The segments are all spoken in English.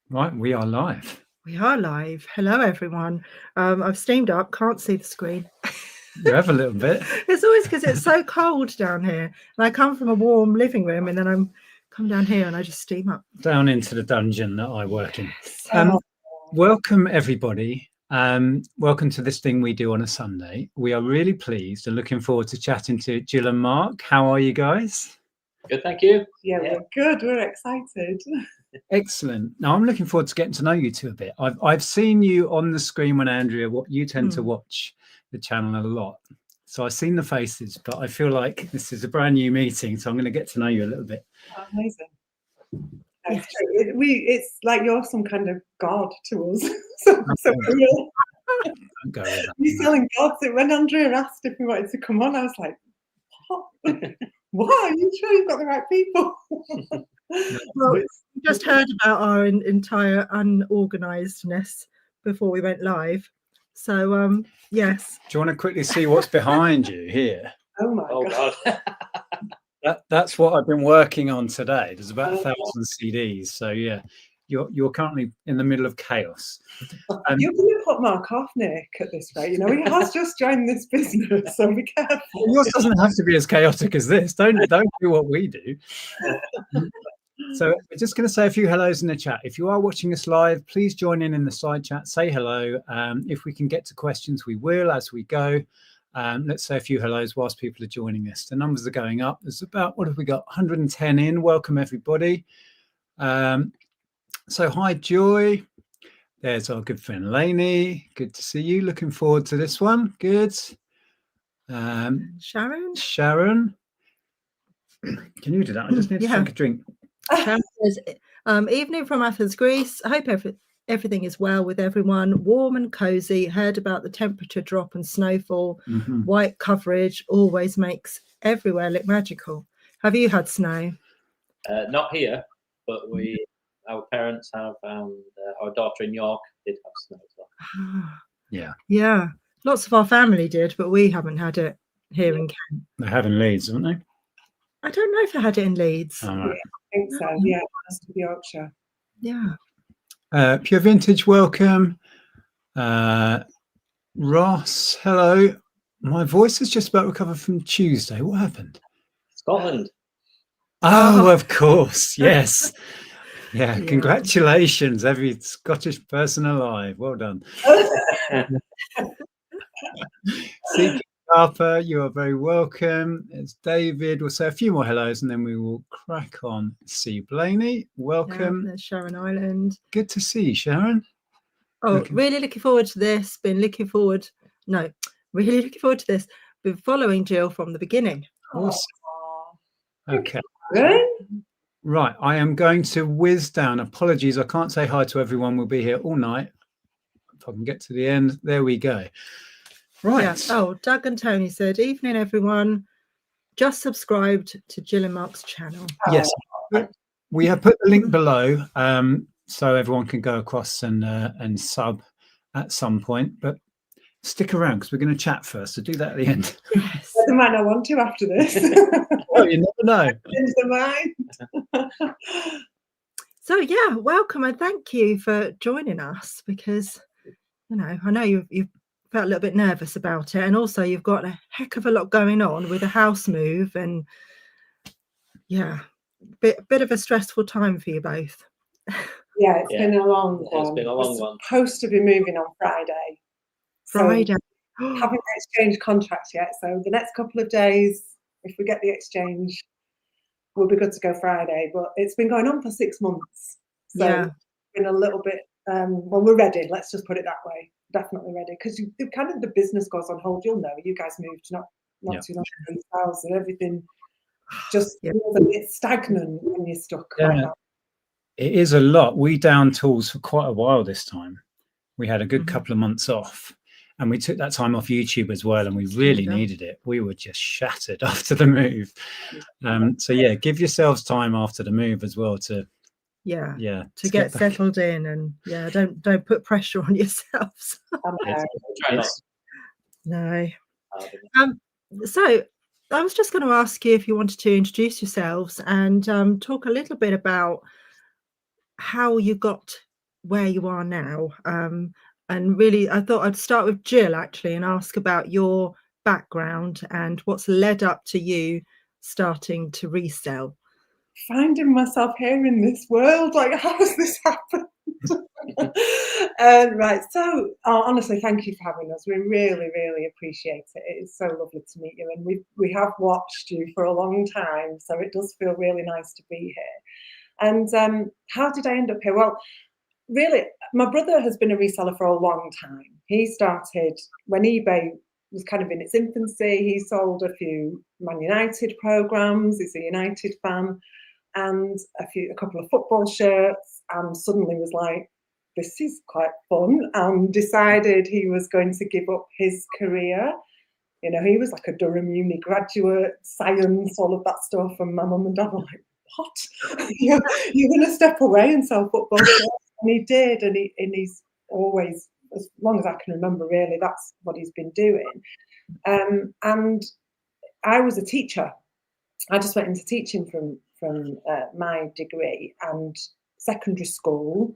Right, we are live. We are live. Hello, everyone. I've steamed up, can't see the screen. You have a little bit. It's always because it's so cold down here. And I come from a warm living room and then I'm come down here and I just steam up. Down into the dungeon that I work in. Yes. Welcome, everybody. Welcome to this thing we do on a Sunday. We are really pleased and looking forward to chatting to Gill and Mark. How are you guys? Good, thank you. Yeah, we're good. We're excited. Excellent. Now I'm looking forward to getting to know you two a bit. I've seen you on the screen when Andrea, what you tend to watch the channel a lot. So I've seen the faces, but I feel like this is a brand new meeting, so I'm going to get to know you a little bit. Amazing. That's true. It's like you're some kind of god to us. so real. Don't go with that. You're selling gods. When Andrea asked if we wanted to come on, I was like, what? What? Are you sure you've got the right people? Well, we just heard about our entire unorganizedness before we went live. So, yes. Do you want to quickly see what's behind you here? Oh my God. That's what I've been working on today. There's about 1,000 CDs. So yeah, you're currently in the middle of chaos. You're going to put Mark off, Nick, at this rate. You know, he has just joined this business, so be careful. Yours doesn't have to be as chaotic as this. Don't do what we do. So we're just going to say a few hellos in the chat. If you are watching us live, please join in the side chat. Say hello. If we can get to questions, we will as we go. Let's say a few hellos whilst people are joining us. The numbers are going up. There's about, what have we got? 110 in. Welcome, everybody. So hi, Joy. There's our good friend Lainey. Good to see you. Looking forward to this one. Good. Sharon. Can you do that? I just need to drink a drink. Sharon says, evening from Athens, Greece. I hope everything is well with everyone. Warm and cozy. Heard about the temperature drop and snowfall. White coverage always makes everywhere look magical. Have you had snow? Not here, but our parents have, and our daughter in York did have snow as well. Yeah. Lots of our family did, but we haven't had it here in Kent. They have in Leeds, haven't they? I don't know if they had it in Leeds. Yeah, I think so. Yeah, it has to be Yorkshire. Yeah. Pure Vintage, welcome. Ross, hello. My voice is just about recovered from Tuesday. What happened? Scotland. Oh, of course. Yes. Yeah. Congratulations, every Scottish person alive. Well done. See, Harper, you are very welcome. It's David. We'll say a few more hellos and then we will crack on. See Blaney, welcome. There's Sharon Island. Good to see you, Sharon. Really looking forward to this. Really looking forward to this. Been following Gill from the beginning. Awesome. Okay. Right, I am going to whiz down. Apologies, I can't say hi to everyone. We'll be here all night. If I can get to the end, there we go. Right. Yeah. Oh, Doug and Tony said, evening, everyone. Just subscribed to Gill and Mark's channel. Yes. We have put the link below so everyone can go across and sub at some point. But stick around because we're going to chat first. So do that at the end. Yes. They might not want to after this. Well, you never know. Change their mind. So, yeah, welcome and thank you for joining us because, I know you've felt a little bit nervous about it, and also you've got a heck of a lot going on with a house move and bit of a stressful time for you both. Yeah, it's been a long one. It's been a long one. Supposed to be moving on Friday. Haven't exchanged contracts yet, so the next couple of days, if we get the exchange, we'll be good to go Friday. But it's been going on for 6 months, so it's been a little bit. Well, we're ready. Let's just put it that way. Definitely ready because kind of the business goes on hold. You'll know. You guys moved not too long ago, so everything just feels a bit stagnant when you're stuck. Like that. It is a lot. We down tools for quite a while this time. We had a good couple of months off. And we took that time off YouTube as well, and we really needed it. We were just shattered after the move. So yeah, give yourselves time after the move as well to get settled in, and don't put pressure on yourselves. No. So I was just going to ask you if you wanted to introduce yourselves and talk a little bit about how you got where you are now. And really, I thought I'd start with Gill actually and ask about your background and what's led up to you starting to resell. Finding myself here in this world, like, how has this happened? Right, so honestly, thank you for having us. We really, really appreciate it. It is so lovely to meet you, and we have watched you for a long time, so it does feel really nice to be here. And how did I end up here? Well, really, my brother has been a reseller for a long time. He started when eBay was kind of in its infancy. He sold a few Man United programs. He's a United fan, and a couple of football shirts, and suddenly was like, this is quite fun, and decided he was going to give up his career. You know, he was like a Durham Uni graduate, science, all of that stuff, and my mum and dad were like, what? You're going to step away and sell football shirts? And he did, and he's always, as long as I can remember, really, that's what he's been doing. And I was a teacher. I just went into teaching from my degree, and secondary school,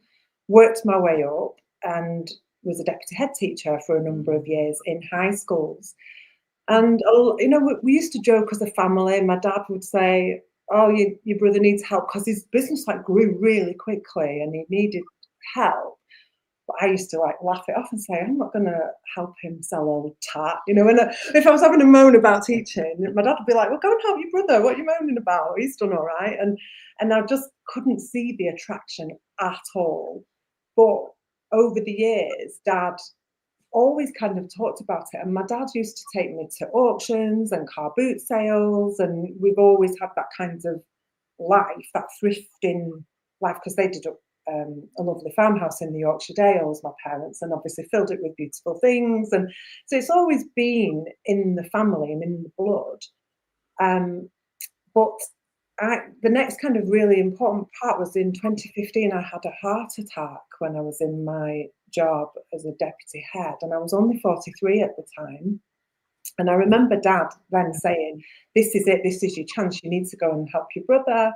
worked my way up, and was a deputy head teacher for a number of years in high schools. And you know, we used to joke as a family. My dad would say, "Oh, your brother needs help," because his business like grew really quickly, and he needed help. But I used to like laugh it off and say, I'm not going to help him sell all the tat. You know, and if I was having a moan about teaching, my dad would be like, well, go and help your brother. What are you moaning about? He's done all right. And I just couldn't see the attraction at all. But over the years, Dad always kind of talked about it. And my dad used to take me to auctions and car boot sales. And we've always had that kind of life, that thrifting life, because they did a lovely farmhouse in the Yorkshire Dales, my parents, and obviously filled it with beautiful things. And so it's always been in the family and in the blood. But the next kind of really important part was in 2015, I had a heart attack when I was in my job as a deputy head, and I was only 43 at the time. And I remember Dad then saying, this is it, this is your chance, you need to go and help your brother.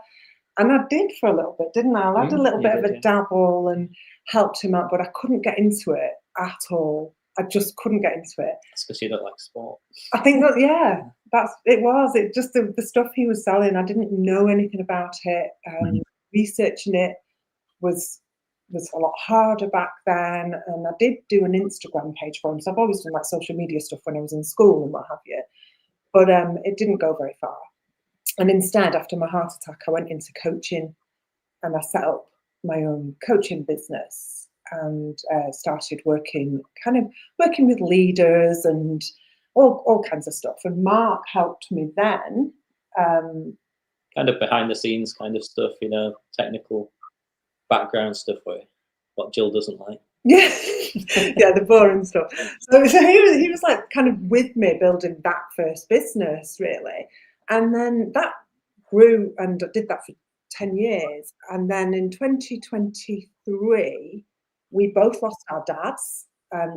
And I did for a little bit, didn't I? I had a little bit of a dabble and helped him out, but I couldn't get into it at all. I just couldn't get into it. Especially you don't like sport. I think that, yeah, it was. It just the stuff he was selling, I didn't know anything about it. Researching it was a lot harder back then. And I did do an Instagram page for him. So I've always done like social media stuff when I was in school and what have you. But it didn't go very far. And instead, after my heart attack, I went into coaching, and I set up my own coaching business and started working with leaders and all kinds of stuff. And Mark helped me then. Kind of behind the scenes kind of stuff, you know, technical background stuff what Gill doesn't like. Yeah, yeah, the boring stuff. So he was like kind of with me building that first business, really. And then that grew, and I did that for 10 years. And then in 2023, we both lost our dads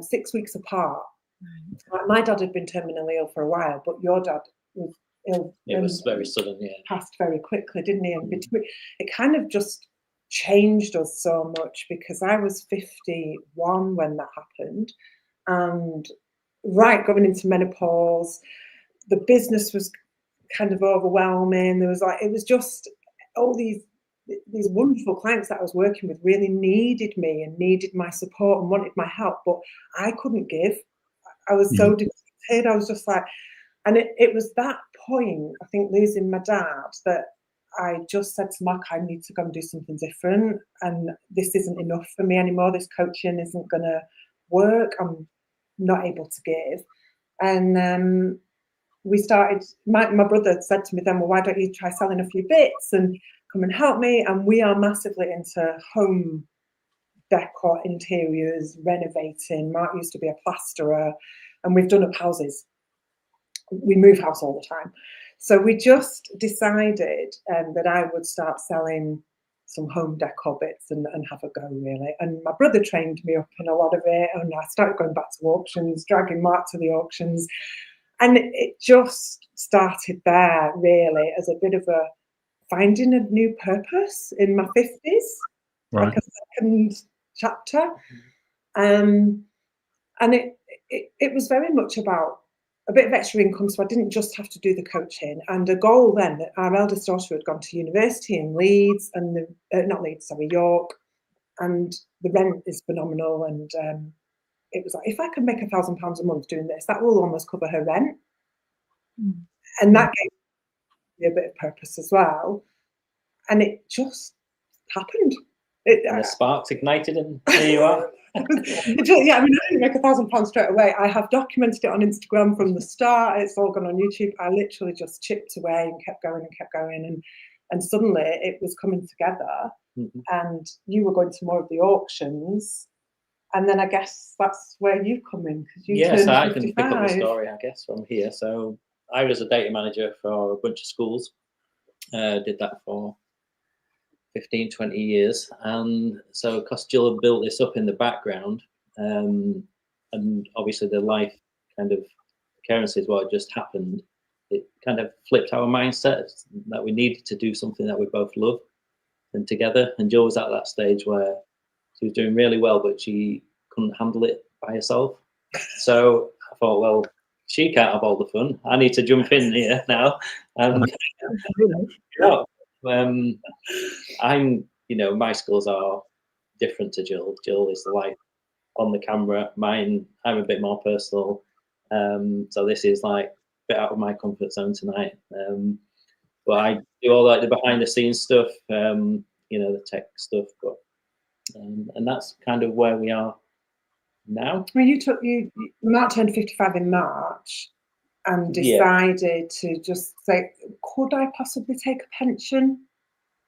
6 weeks apart. My dad had been terminally ill for a while, but your dad was ill. It was very sudden, yeah. Passed very quickly, didn't he? And it kind of just changed us so much, because I was 51 when that happened. And going into menopause, the business was kind of overwhelming. There was it was just all these wonderful clients that I was working with really needed me and needed my support and wanted my help, but I couldn't give. I was so depleted. I was just like, and it was that point, I think, losing my dad, that I just said to Mark, I need to go and do something different, and this isn't enough for me anymore. This coaching isn't going to work. I'm not able to give. And we started, my brother said to me then, well, why don't you try selling a few bits and come and help me? And we are massively into home decor, interiors, renovating. Mark used to be a plasterer, and we've done up houses. We move house all the time. So we just decided that I would start selling some home decor bits and have a go, really. And my brother trained me up in a lot of it, and I started going back to auctions, dragging Mark to the auctions. And it just started there, really, as a bit of a finding a new purpose in my 50s, right. like a second chapter. And it was very much about a bit of extra income, so I didn't just have to do the coaching. And a goal then, that our eldest daughter had gone to university in Leeds, and York, and the rent is phenomenal. And it was like, if I can make £1,000 a month doing this, that will almost cover her rent. And that gave me a bit of purpose as well. And it just happened. And the sparks ignited, and here you are. Yeah, I mean, I didn't make £1,000 straight away. I have documented it on Instagram from the start. It's all gone on YouTube. I literally just chipped away and kept going, and suddenly it was coming together. And you were going to more of the auctions, and then I guess that's where you come in, because you turned 55. I can pick up the story, I guess, from here. So I was a data manager for a bunch of schools. Did that for 15, 20 years. And so because Gill had built this up in the background, and obviously the life kind of occurrences, what had just happened, it kind of flipped our mindset that we needed to do something that we both love and together. And Jill was at that stage where she was doing really well, but she couldn't handle it by herself. So I thought, well, she can't have all the fun. I need to jump in here now. My skills are different to Jill. Jill is like on the camera. Mine, I'm a bit more personal. So this is like a bit out of my comfort zone tonight. But I do all like the behind the scenes stuff, the tech stuff. But and that's kind of where we are now. Well, Mark turned 55 in March, and decided to just say, could I possibly take a pension?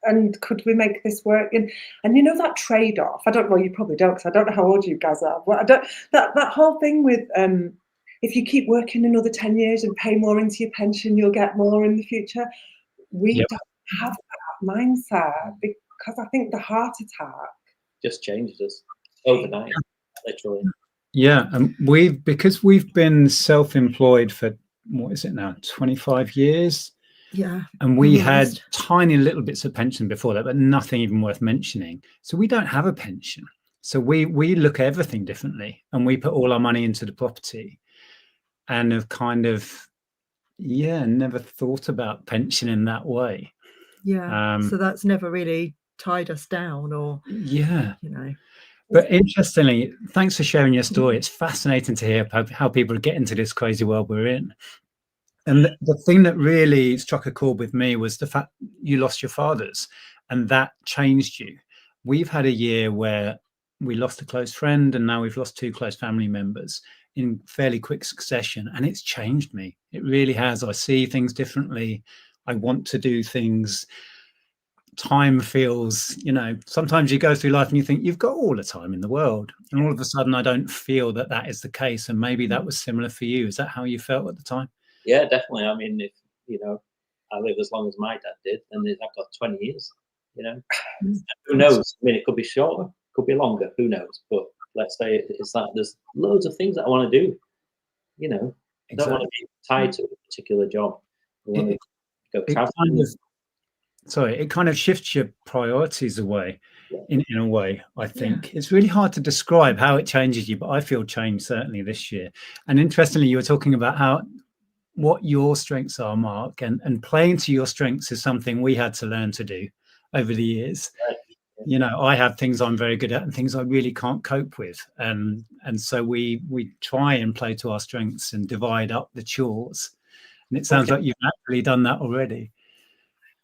And could we make this work? And that trade-off, I don't know, you probably don't, because I don't know how old you guys are, but that whole thing with if you keep working another 10 years and pay more into your pension, you'll get more in the future. We don't have that mindset, because I think the heart attack just changed us overnight, literally. Yeah, and because we've been self-employed for, what is it now, 25 years? Yeah. And we had tiny little bits of pension before that, but nothing even worth mentioning. So we don't have a pension. So we look at everything differently, and we put all our money into the property, and have kind of, never thought about pension in that way. Yeah. So that's never really tied us down, or But interestingly, thanks for sharing your story. It's fascinating to hear how people get into this crazy world we're in. And the thing that really struck a chord with me was the fact you lost your fathers, and that changed you. We've had a year where we lost a close friend, and now we've lost 2 close family members in fairly quick succession. And it's changed me. It really has. I see things differently. I want to do things. Time feels, sometimes you go through life and you think you've got all the time in the world, and all of a sudden I don't feel that is the case. And maybe that was similar for you. Is that how you felt at the time? Yeah, definitely. I mean, if I live as long as my dad did, then I've got 20 years. Who knows? I mean, it could be shorter, could be longer. Who knows? But let's say it's like there's loads of things that I want to do. I don't want to be tied to a particular job. I want to go traveling. It kind of shifts your priorities away in a way. I think it's really hard to describe how it changes you, but I feel changed certainly this year. And interestingly, you were talking about what your strengths are, Mark, and playing to your strengths is something we had to learn to do over the years. Right. I have things I'm very good at and things I really can't cope with. And so we try and play to our strengths and divide up the chores. And it sounds like you've actually done that already.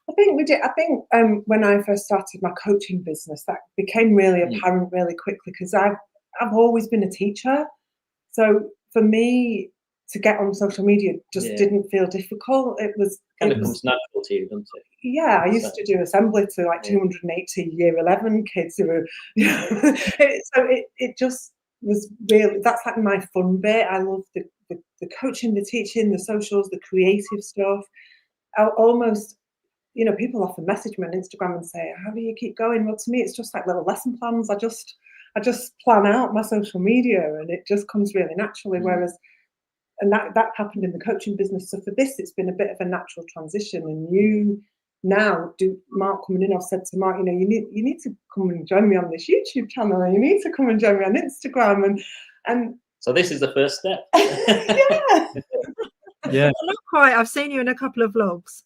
I think we did. I think when I first started my coaching business, that became really apparent really quickly, because I've always been a teacher. So for me to get on social media just didn't feel difficult. It comes natural to you, doesn't it? Yeah, I used to do assembly to like 280 year 11 kids who were, so it just was really, that's like my fun bit. I love the coaching, the teaching, the socials, the creative stuff. I almost, people often message me on Instagram and say, how do you keep going? Well, to me, it's just like little lesson plans. I just plan out my social media, and it just comes really naturally. Whereas, and that happened in the coaching business. So for this, it's been a bit of a natural transition, and now, Mark coming in, I've said to Mark, you know, you need to come and join me on this YouTube channel, and you need to come and join me on Instagram, and so this is the first step. Yeah. Yeah. Well, not quite. I've seen you in a couple of vlogs.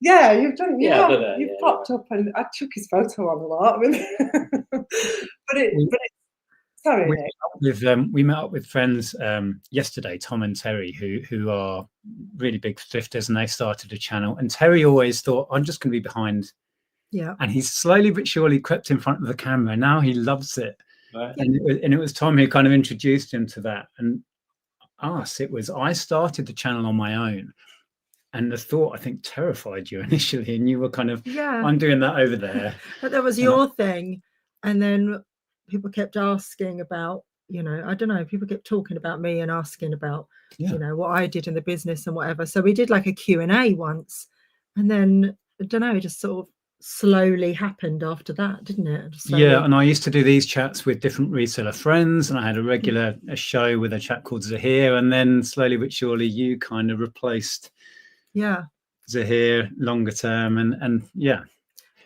Yeah, you've done. You've popped up, and I took his photo on a lot. Sorry, Nick. We met up with friends yesterday, Tom and Terry, who are really big thrifters, and they started a channel. And Terry always thought, I'm just going to be behind. Yeah. And he's slowly but surely crept in front of the camera. Now he loves it. Right. And it was Tom who kind of introduced him to that. And I started the channel on my own. And the thought, I think, terrified you initially. And you were kind of, I'm doing that over there. But that was your thing. And then people kept asking about, you know, I don't know, people kept talking about me and asking about, you know, what I did in the business and whatever. So we did like a Q&A once. And then, I don't know, it just sort of slowly happened after that, didn't it? Yeah, and I used to do these chats with different reseller friends, and I had a show with a chap called Zahir, and then slowly but surely you kind of replaced Zahir longer term, and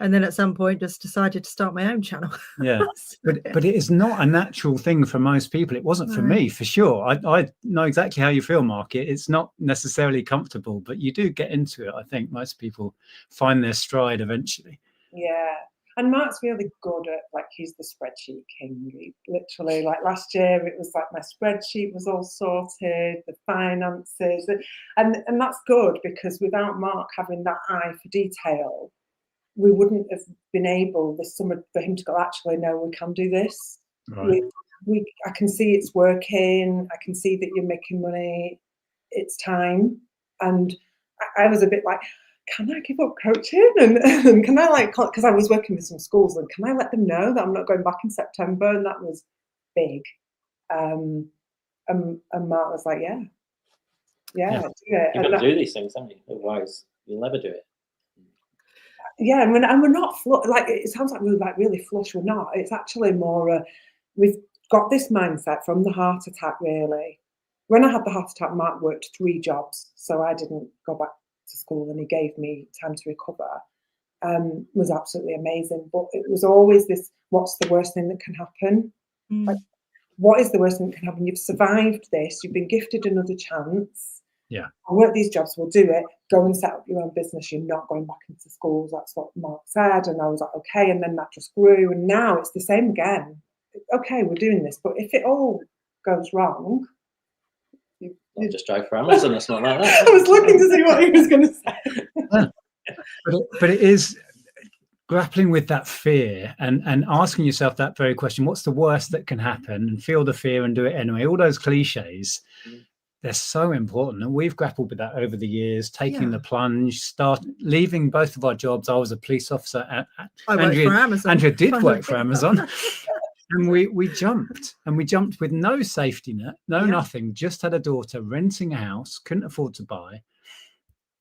and then at some point just decided to start my own channel. But it is not a natural thing for most people. It wasn't for me, for sure. I know exactly how you feel, Mark. It's not necessarily comfortable, but you do get into it. I think most people find their stride eventually. Yeah, and Mark's really good at, like, he's the spreadsheet king. He literally, like last year, it was like my spreadsheet was all sorted, the finances, and that's good, because without Mark having that eye for detail, we wouldn't have been able this summer for him to go, actually, no, we can do this. Right. I can see it's working. I can see that you're making money. It's time. And I was a bit like, can I give up coaching? And can I, like, because I was working with some schools, and can I let them know that I'm not going back in September? And that was big. And Mark was like, yeah, do it. You've got to do these things, haven't you? Otherwise, you'll never do it. Yeah, and we're not like, it sounds like we're like really flush. We're not. It's actually more. We've got this mindset from the heart attack. Really, when I had the heart attack, Mark worked 3 jobs, so I didn't go back to school, and he gave me time to recover. Was absolutely amazing. But it was always this: what's the worst thing that can happen? Like, what is the worst thing that can happen? You've survived this. You've been gifted another chance. Yeah, I'll work these jobs, we'll do it. Go and set up your own business. You're not going back into schools. That's what Mark said. And I was like, okay. And then that just grew. And now it's the same again. Okay, we're doing this. But if it all goes wrong, you just drive for Amazon. It's not like that. I was looking to see what he was going to say. But it is grappling with that fear and asking yourself that very question: what's the worst that can happen? And feel the fear and do it anyway. All those cliches. They're so important, and we've grappled with that over the years, taking the plunge, leaving both of our jobs. I was a police officer. I worked for Amazon. Andrea did work for Amazon. And we jumped with no safety net, nothing, just had a daughter, renting a house, couldn't afford to buy.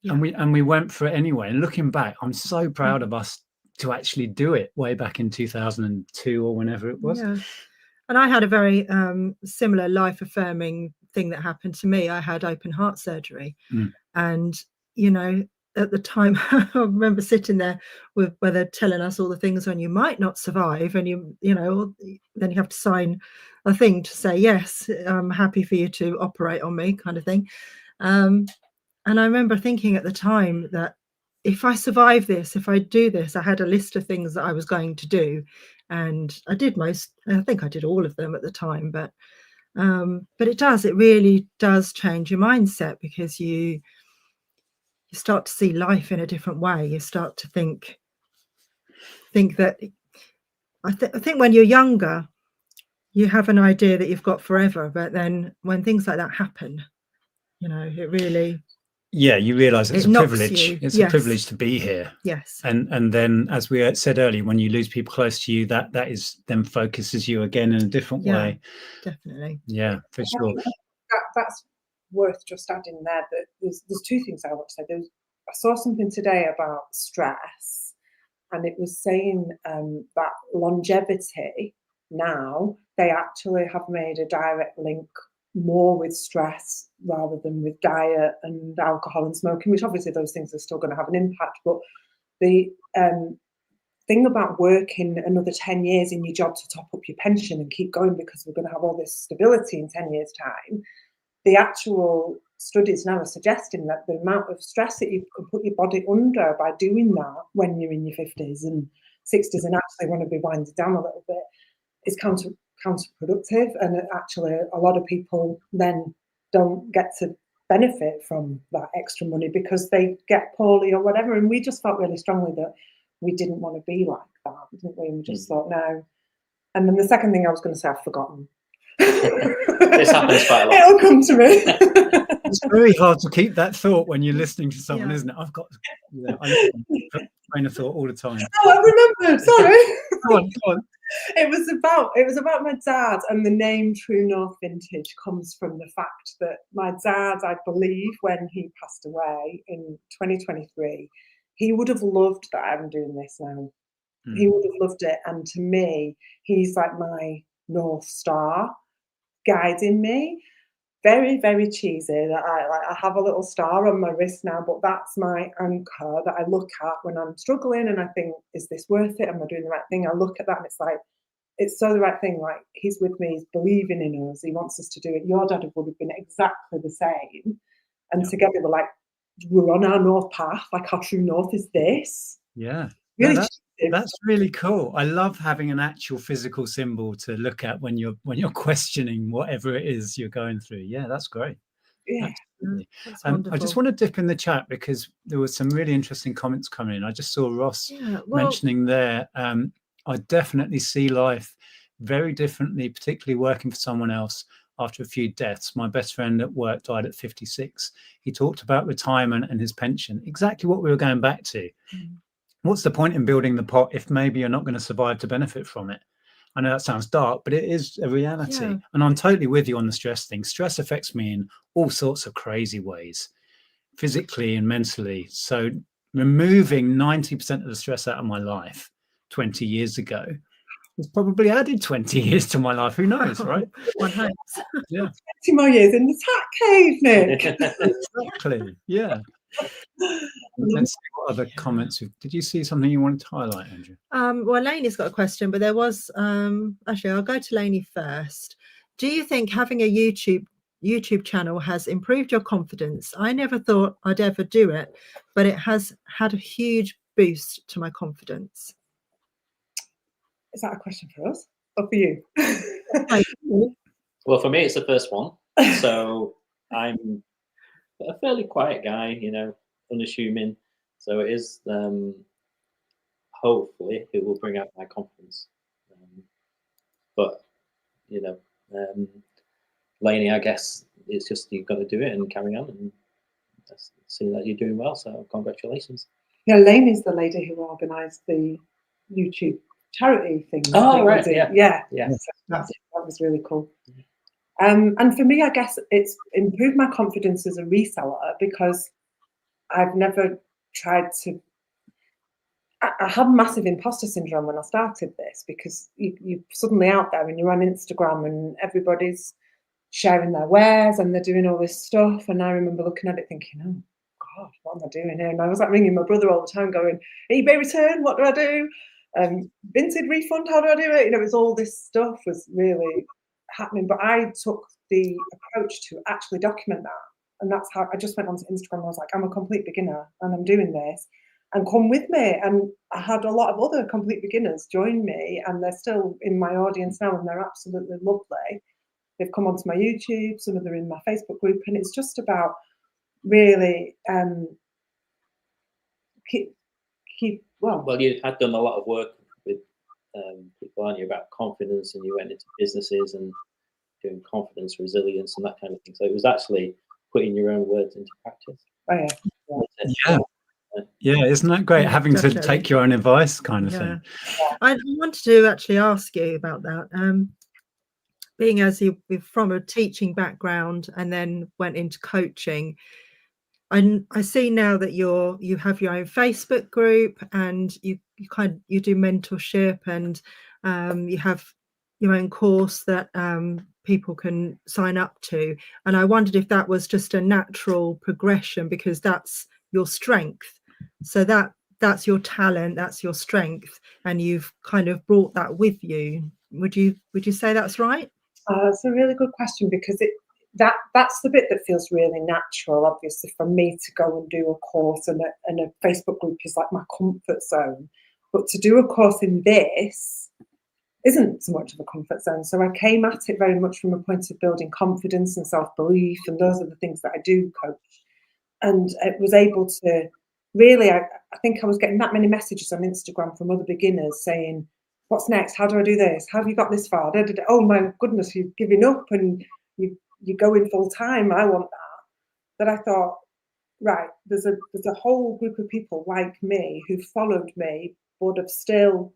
And we went for it anyway. And looking back, I'm so proud of us to actually do it way back in 2002 or whenever it was. Yeah. And I had a very similar life-affirming thing that happened to me. I had open heart surgery. And, you know, at the time, I remember sitting there where they're telling us all the things when you might not survive. And, you know, then you have to sign a thing to say, yes, I'm happy for you to operate on me, kind of thing. And I remember thinking at the time that if I survive this, if I do this, I had a list of things that I was going to do. And I think I did all of them at the time, but it really does change your mindset, because you start to see life in a different way. You start to think that I think when you're younger, you have an idea that you've got forever, but then when things like that happen, you know, it really. Yeah, you realise it's a privilege. It's a privilege to be here. Yes. And then, as we said earlier, when you lose people close to you, that is then focuses you again in a different way. Definitely. Yeah, for sure. That's worth just adding there. That there's 2 things I want to say. I saw something today about stress, and it was saying that longevity now, they actually have made a direct link more with stress rather than with diet and alcohol and smoking, which obviously those things are still going to have an impact. But the thing about working another 10 years in your job to top up your pension and keep going because we're going to have all this stability in 10 years' time, the actual studies now are suggesting that the amount of stress that you can put your body under by doing that when you're in your 50s and 60s and actually want to be winded down a little bit is counterproductive. And actually, a lot of people then don't get to benefit from that extra money because they get poorly or whatever. And we just felt really strongly that we didn't want to be like that, didn't we? And we just thought, no. And then the second thing I was going to say, I've forgotten. This happens quite a lot. It'll come to me. It's very hard to keep that thought when you're listening to someone, isn't it? I've got, I train of thought all the time. Oh, I remembered. Sorry. Go on. It was about my dad, and the name True North Vintage comes from the fact that my dad, I believe, when he passed away in 2023, he would have loved that I'm doing this now. He would have loved it, and to me, he's like my North Star, guiding me. Very, very cheesy that I have a little star on my wrist now, but that's my anchor that I look at when I'm struggling and I think, is this worth it? Am I doing the right thing? I look at that and it's like, it's so the right thing. Like, he's with me, he's believing in us, he wants us to do it. Your dad would have been exactly the same. And together we're like, we're on our north path, like our true north is this. Yeah. Really that's really cool. I love having an actual physical symbol to look at when you're questioning whatever it is you're going through. Yeah, that's great. Yeah. That's I just want to dip in the chat because there was some really interesting comments coming in. I just saw Ross mentioning there. I definitely see life very differently, particularly working for someone else after a few deaths. My best friend at work died at 56. He talked about retirement and his pension, exactly what we were going back to. What's the point in building the pot if maybe you're not going to survive to benefit from it? I know that sounds dark, but it is a reality. Yeah. And I'm totally with you on the stress thing. Stress affects me in all sorts of crazy ways, physically and mentally. So removing 90% of the stress out of my life 20 years ago has probably added 20 years to my life. Who knows, right? One hopes. Yeah. 20 more years in the tack cave, Nick. Exactly. Yeah. Let's see what other comments. Did you see something you wanted to highlight, Andrew? Well, Lainey's got a question, but there was actually, I'll go to Lainey first. Do you think having a YouTube channel has improved your confidence? I never thought I'd ever do it, but it has had a huge boost to my confidence. Is that a question for us or for you? Well, for me, it's the first one. So I'm a fairly quiet guy, you know, unassuming. So it is, hopefully, it will bring out my confidence. But, you know, Lainey, I guess it's just you've got to do it and carry on and see that you're doing well. So congratulations. Yeah, Lainey's the lady who organised the YouTube charity thing. Oh, right. Yeah. So that was really cool. And for me, I guess it's improved my confidence as a reseller because I've never tried to. I had massive imposter syndrome when I started this because you're suddenly out there and you're on Instagram and everybody's sharing their wares and they're doing all this stuff. And I remember looking at it thinking, oh God, what am I doing here? And I was like ringing my brother all the time going, eBay return, what do I do? Vinted refund, how do I do it? You know, it's all this stuff was really happening. But I took the approach to actually document that. And that's how I just went onto Instagram and I was like, I'm a complete beginner and I'm doing this. And come with me. And I had a lot of other complete beginners join me and they're still in my audience now and they're absolutely lovely. They've come onto my YouTube, some of them are in my Facebook group, and it's just about really Well, you had done a lot of work with people, aren't you, about confidence, and you went into businesses and doing confidence, resilience, and that kind of thing. So it was actually putting your own words into practice. Oh yeah. Yeah, isn't that great? Having to take your own advice kind of thing. I wanted to actually ask you about that. Being as you're from a teaching background and then went into coaching, I see now that you have your own Facebook group and you do mentorship and you have your own course that people can sign up to. And I wondered if that was just a natural progression because that's your strength. So that that's your talent, that's your strength, and you've kind of brought that with you. Would you say that's right? It's a really good question, because that's the bit that feels really natural, obviously, for me to go and do a course, and a Facebook group is like my comfort zone. But to do a course in this isn't so much of a comfort zone. So I came at it very much from a point of building confidence and self-belief, and those are the things that I do coach. And it was able to really, I think I was getting that many messages on Instagram from other beginners saying, what's next? How do I do this? How have you got this far? Oh my goodness, you've given up and you're going full time. I want that. But I thought, right, there's a whole group of people like me who followed me, but have still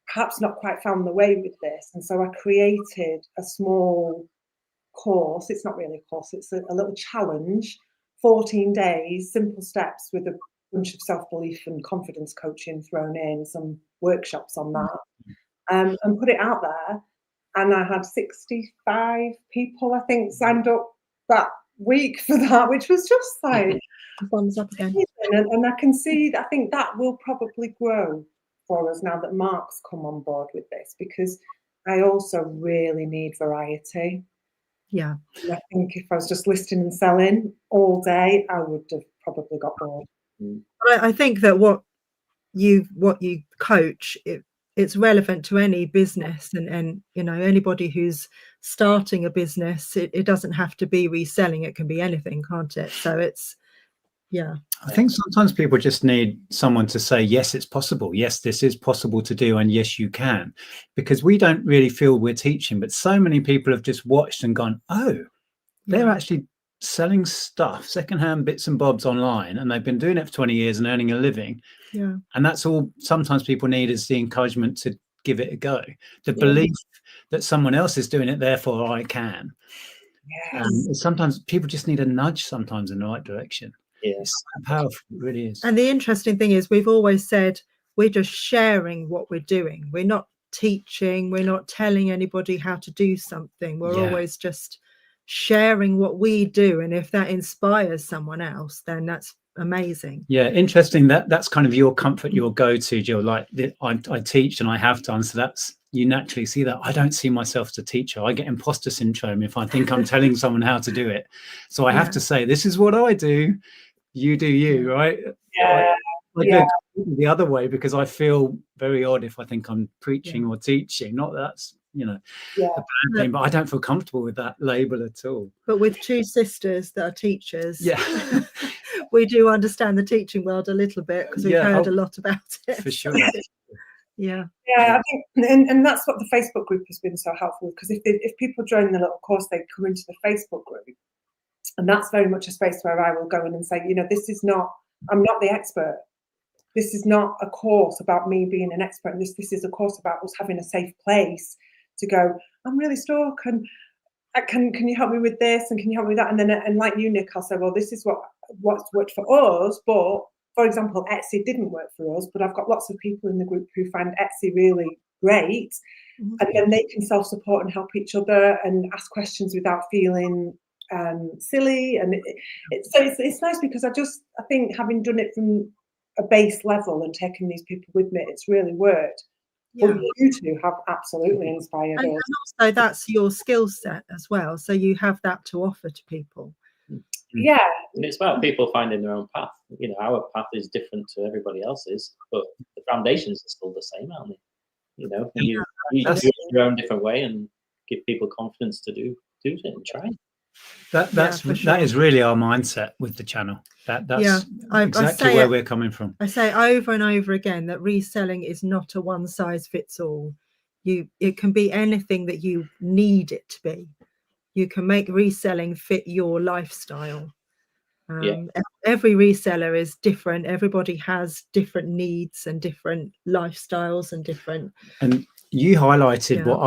perhaps not quite found the way with this. And so I created a small course. It's not really a course, it's a little challenge, 14 days, simple steps with a bunch of self-belief and confidence coaching thrown in, some workshops on that, and put it out there. And I had 65 people, I think, signed up that week for that, which was just like thumbs up again. And I can see, I think that will probably grow for us now that Mark's come on board with this, because I also really need variety. Yeah. And I think if I was just listing and selling all day, I would have probably got bored. I think that what you coach, it's relevant to any business, and you know, anybody who's starting a business, it doesn't have to be reselling, it can be anything, can't it? So it's, yeah. I think sometimes people just need someone to say, yes, it's possible. Yes, this is possible to do. And yes, you can, because we don't really feel we're teaching, but so many people have just watched and gone, oh, they're actually selling stuff, secondhand bits and bobs online, and they've been doing it for 20 years and earning a living. Yeah. And that's all sometimes people need, is the encouragement to give it a go. The belief that someone else is doing it, therefore I can. Yes. Sometimes people just need a nudge sometimes in the right direction. Yeah. It's so powerful, it really is. And the interesting thing is, we've always said we're just sharing what we're doing. We're not teaching, we're not telling anybody how to do something. We're always just sharing what we do, and if that inspires someone else, then that's amazing. Yeah, interesting. That's kind of your comfort, your go-to, Jill. Like I teach, and I have done, so that's, you naturally see that. I don't see myself as a teacher. I get imposter syndrome if I think I'm telling someone how to do it. So I have to say, this is what I do, you do you, right? I go the other way, because I feel very odd if I think I'm preaching or teaching. Not that that's, you know, a bad thing, but I don't feel comfortable with that label at all. But with two sisters that are teachers, we do understand the teaching world a little bit, because we've heard a lot about it. For sure. I think, and that's what the Facebook group has been so helpful, because if people join the little course, they come into the Facebook group, and that's very much a space where I will go in and say, you know, I'm not the expert. This is not a course about me being an expert. This is a course about us having a safe place to go, I'm really stuck, and can you help me with this, and can you help me with that? And then, and like you, Nick, I'll say, well, this is what's worked for us, but for example, Etsy didn't work for us, but I've got lots of people in the group who find Etsy really great, and then they can self-support and help each other and ask questions without feeling silly. And it's nice, because I think having done it from a base level and taking these people with me, it's really worked. But you two have absolutely inspired us. And also that's your skill set as well, so you have that to offer to people. Yeah, and it's about people finding their own path. You know, our path is different to everybody else's, but the foundations are still the same, aren't they? You know, you do it your own different way and give people confidence to do it and try. That is really our mindset with the channel. That's exactly where we're coming from. I say over and over again that reselling is not a one size fits all. It can be anything that you need it to be. You can make reselling fit your lifestyle. Every reseller is different. Everybody has different needs and different lifestyles and different. And you highlighted what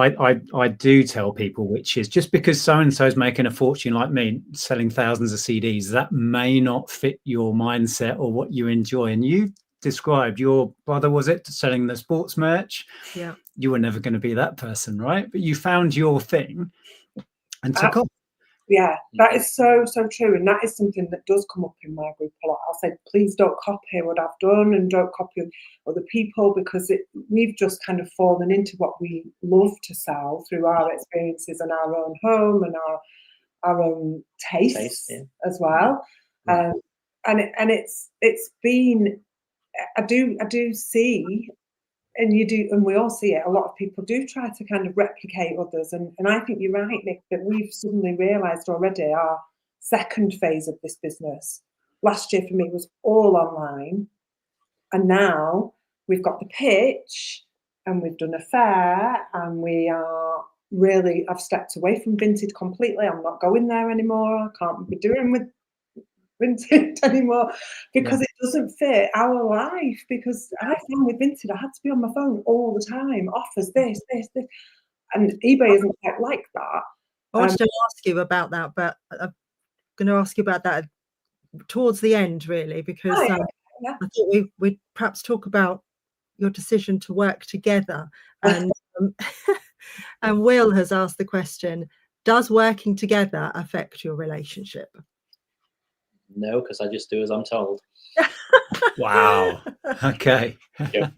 I do tell people, which is, just because so-and-so is making a fortune like me, selling thousands of CDs, that may not fit your mindset or what you enjoy. And you described your brother, was it, selling the sports merch? Yeah. You were never going to be that person, right? But you found your thing and took off. Yeah, that is so true, and that is something that does come up in my group a lot. I'll say, please don't copy what I've done, and don't copy other people, because we've just kind of fallen into what we love to sell through our experiences and our own home and our own tastes as well. Yeah. And it's been, I do see. And you do, and we all see it. A lot of people do try to kind of replicate others, and I think you're right, Nick, that we've suddenly realised already our second phase of this business. Last year for me was all online, and now we've got the pitch, and we've done a fair, and we are really. I've stepped away from Vinted completely. I'm not going there anymore. I can't be doing with Vinted anymore, because it doesn't fit our life. Because I found with Vinted, I had to be on my phone all the time. Offers this, and eBay isn't quite like that. I wanted to ask you about that, but I'm going to ask you about that towards the end, really, because I thought we'd perhaps talk about your decision to work together. And and Will has asked the question: does working together affect your relationship? No, because I just do as I'm told. Wow. Okay. My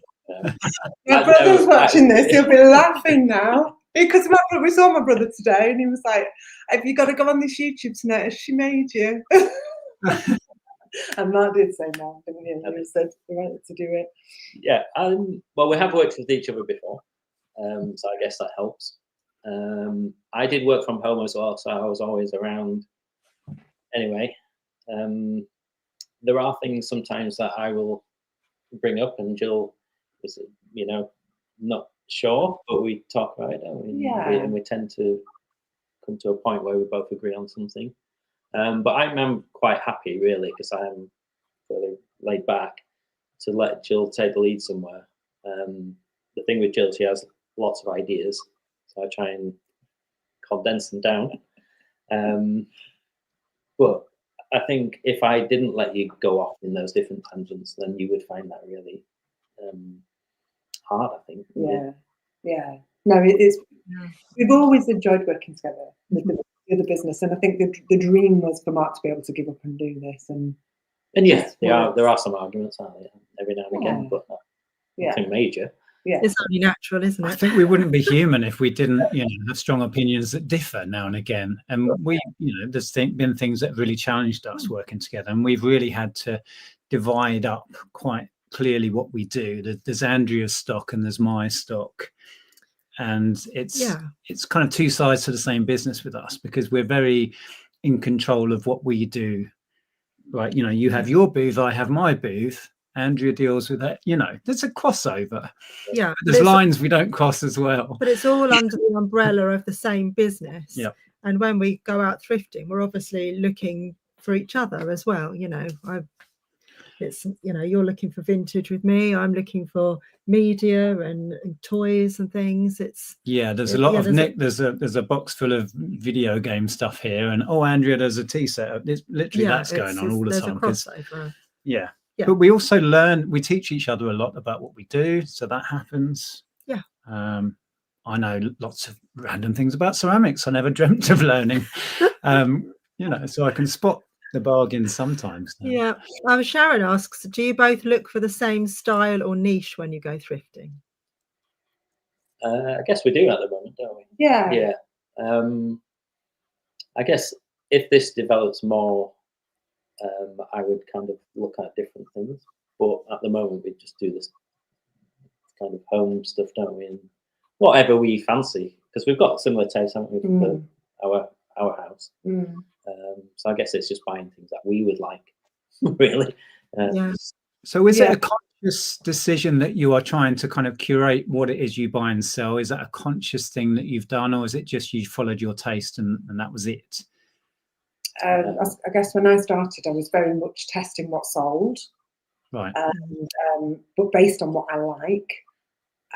brother's watching this. He'll be laughing now, because we saw my brother today, and he was like, "Have you got to go on this YouTube tonight? Has she made you?" And Matt did say no, didn't he? He said he wanted to do it. Yeah. Well, we have worked with each other before, so I guess that helps. I did work from home as well, so I was always around. Anyway. There are things sometimes that I will bring up, and Jill is, not sure, but we talk about it, don't we? Yeah. And we tend to come to a point where we both agree on something. But I'm quite happy, really, because I am fairly laid back, to let Jill take the lead somewhere. The thing with Jill, she has lots of ideas, so I try and condense them down. But I think if I didn't let you go off in those different tangents, then you would find that really hard, I think. Yeah. No, it is. We've always enjoyed working together with the business, and I think the dream was for Mark to be able to give up and do this. And yes, there are some arguments, aren't there, every now and again, but nothing major. Yeah, it's only natural, isn't it? I think we wouldn't be human if we didn't, have strong opinions that differ now and again. And we, there's been things that have really challenged us working together, and we've really had to divide up quite clearly what we do. There's Andrea's stock and there's my stock, and it's kind of two sides to the same business with us, because we're very in control of what we do. Like, you have your booth, I have my booth. Andrea deals with that, there's a crossover. Yeah, there's lines we don't cross as well. But it's all under the umbrella of the same business. Yeah. And when we go out thrifting, we're obviously looking for each other as well. You're looking for vintage with me. I'm looking for media and toys and things. There's a lot of Nick. There's a box full of video game stuff here, and Andrea, there's a tea set. It's literally that's going on all the time. There's a crossover. Yeah. But we also we teach each other a lot about what we do, so that happens. Yeah. I know lots of random things about ceramics I never dreamt of learning. So I can spot the bargains sometimes now. Yeah. Sharon asks, do you both look for the same style or niche when you go thrifting? I guess we do at the moment, don't we? Yeah. Yeah. I guess if this develops more, I would kind of look at different things, but at the moment we just do this kind of home stuff, don't we? And whatever we fancy, because we've got similar tastes, haven't we, for our house. So I guess it's just buying things that we would like, really. So is it a conscious decision that you are trying to kind of curate what it is you buy and sell? Is that a conscious thing that you've done, or is it just you followed your taste and that was it? I guess when I started, I was very much testing what sold, right? But based on what I like,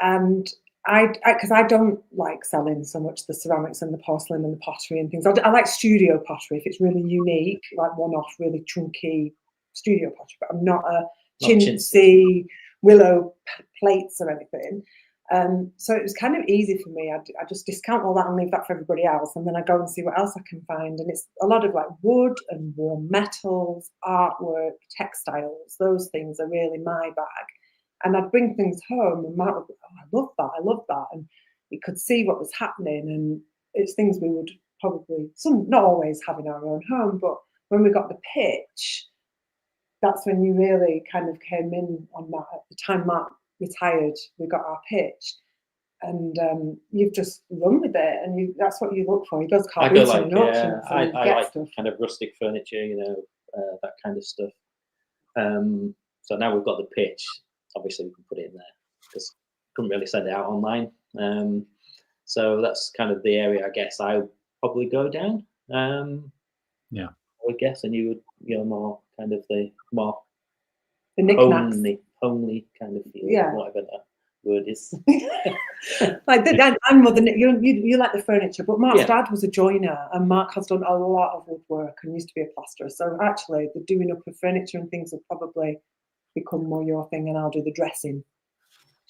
and because I don't like selling so much the ceramics and the porcelain and the pottery and things. I like studio pottery if it's really unique, like one-off, really chunky studio pottery. But I'm not a chintzy willow plates or anything. So it was kind of easy for me. I just discount all that and leave that for everybody else, and then I go and see what else I can find. And it's a lot of like wood and warm metals, artwork, textiles. Those things are really my bag. And I'd bring things home, and Mark would go, "Oh, I love that," and he could see what was happening. And it's things we would probably, not always have in our own home, but when we got the pitch, that's when you really kind of came in on that. At the time Mark retired, we got our pitch, and you've just run with it, and that's what you look for. He does car boots and auctions. I like stuff. Kind of rustic furniture, that kind of stuff. So now we've got the pitch. Obviously, we can put it in there because couldn't really send it out online. So that's kind of the area I guess I would probably go down. Yeah, I would guess, and you would, more kind of the knickknacks, homely kind of feel, whatever that word is. Like I'm more than you like the furniture, but Mark's dad was a joiner, and Mark has done a lot of woodwork and used to be a plasterer. So actually, the doing up of furniture and things will probably become more your thing, and I'll do the dressing.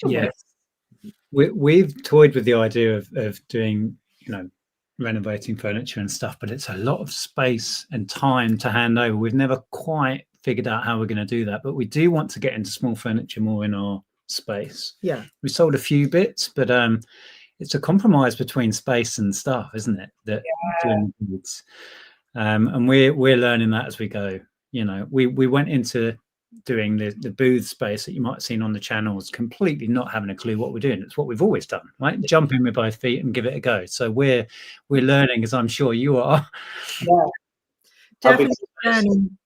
Yes, we've toyed with the idea of doing, renovating furniture and stuff, but it's a lot of space and time to hand over. We've never quite figured out how we're going to do that, but we do want to get into small furniture more in our space. Yeah, we sold a few bits, but it's a compromise between space and stuff, isn't it? That and we're learning that as we go. We went into doing the booth space that you might have seen on the channels, completely not having a clue what we're doing. It's what we've always done, right? Jump in with both feet and give it a go. So we're learning, as I'm sure you are. Yeah, definitely learning.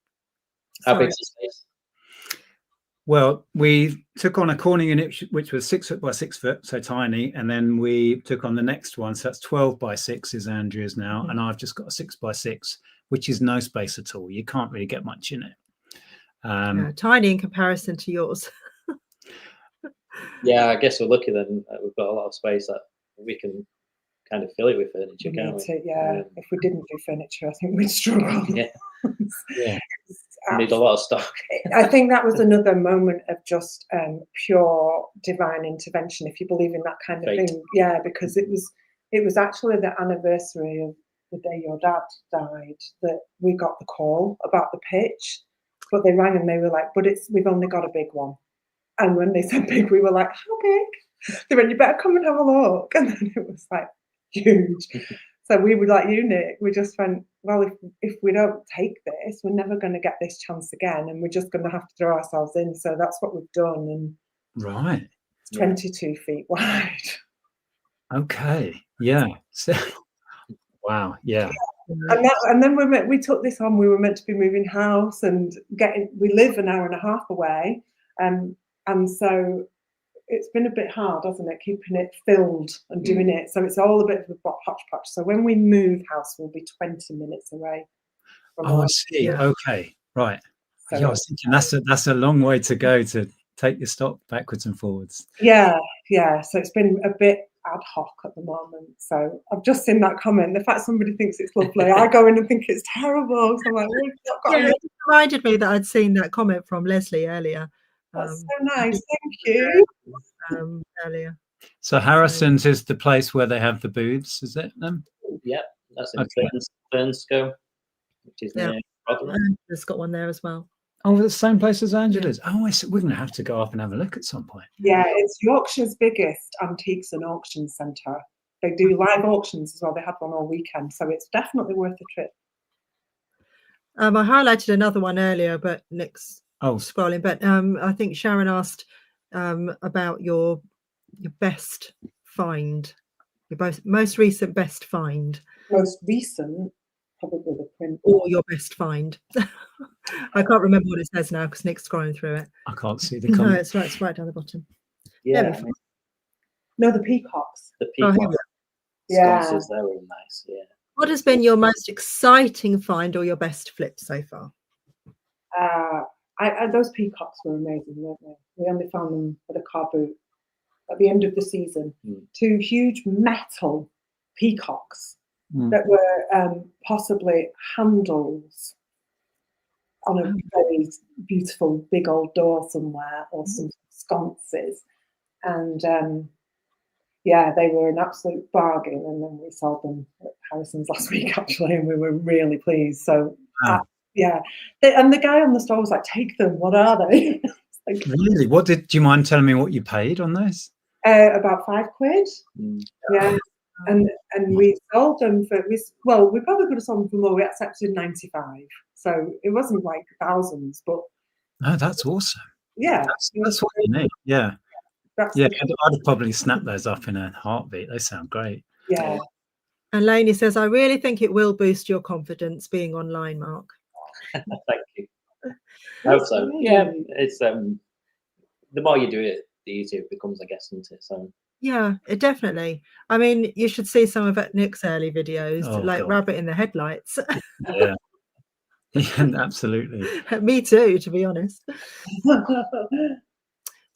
How big is the space? Well, we took on a corner unit which was 6 foot by 6 foot, so tiny, and then we took on the next one, so that's 12 by 6 is Andrea's now, and I've just got a 6 by 6, which is no space at all. You can't really get much in it. Tiny in comparison to yours. Yeah, I guess we're lucky then. We've got a lot of space that we can kind of fill it with furniture, can't we? Yeah, if we didn't do furniture, I think we'd struggle. Yeah. Need a lot of stock. I think that was another moment of just pure divine intervention, if you believe in that kind of thing. Yeah, because it was actually the anniversary of the day your dad died that we got the call about the pitch. But they rang and they were like, "But we've only got a big one." And when they said big, we were like, "How big?" They went, "You better come and have a look." And then it was like huge. So we were like, Nick, we just went, well, if we don't take this, we're never going to get this chance again, and we're just going to have to throw ourselves in. So that's what we've done. And right, it's 22 feet wide. Okay, yeah. So, wow, yeah. And then we took this on. We were meant to be moving house and we live an hour and a half away, and so it's been a bit hard, hasn't it, keeping it filled and doing it. So it's all a bit of a hodgepodge. So when we move house, we'll be 20 minutes away. I see. Yeah. Okay, right. So I was thinking that's a long way to go to take your stock backwards and forwards. Yeah. So it's been a bit ad hoc at the moment. So I've just seen that comment. The fact somebody thinks it's lovely, I go in and think it's terrible. So I'm like, it reminded me that I'd seen that comment from Leslie earlier. That's so nice. Thank you. Earlier. So Harrison's is the place where they have the booths, is it then? Yeah, that's in Fernsco, which is near Rotherham. There's got one there as well. Oh, the same place as Angela's. Oh, we're going to have to go up and have a look at some point. Yeah, it's Yorkshire's biggest antiques and auction centre. They do live auctions as well. They had one all weekend, so it's definitely worth the trip. I highlighted another one earlier, but Nick's scrolling. But I think Sharon asked about your best find, your most recent best find. Most recent, probably the print. Or your best find. I can't remember what it says now because Nick's scrolling through it. I can't see the comment. No, it's right down the bottom. Yeah. No, the peacocks. The peacocks. Sconces, they were nice. Yeah. What has been your most exciting find or your best flip so far? Those peacocks were amazing, weren't they? We only found them at a car boot at the end of the season. 2 huge metal peacocks that were possibly handles on a very beautiful big old door somewhere, or some sconces. And yeah, they were an absolute bargain. And then we sold them at Harrison's last week, actually, and we were really pleased. So, yeah. And the guy on the store was like, take them, what are they? Like, really? Do you mind telling me what you paid on those? About £5. Yeah. And we sold them for, we probably could have sold them for more. We accepted 95. So it wasn't like thousands, but. No, that's awesome. Yeah. That's what you need. Yeah. Yeah, I'd have probably snapped those up in a heartbeat. They sound great. Yeah. And Lainey says, I really think it will boost your confidence being online, Mark. Thank you. I hope so. Yeah, it's the more you do it, the easier it becomes, I guess, isn't it? So yeah, definitely. I mean, you should see some of Nick's early videos, like God. Rabbit in the headlights. Yeah. Yeah, absolutely. Me too, to be honest.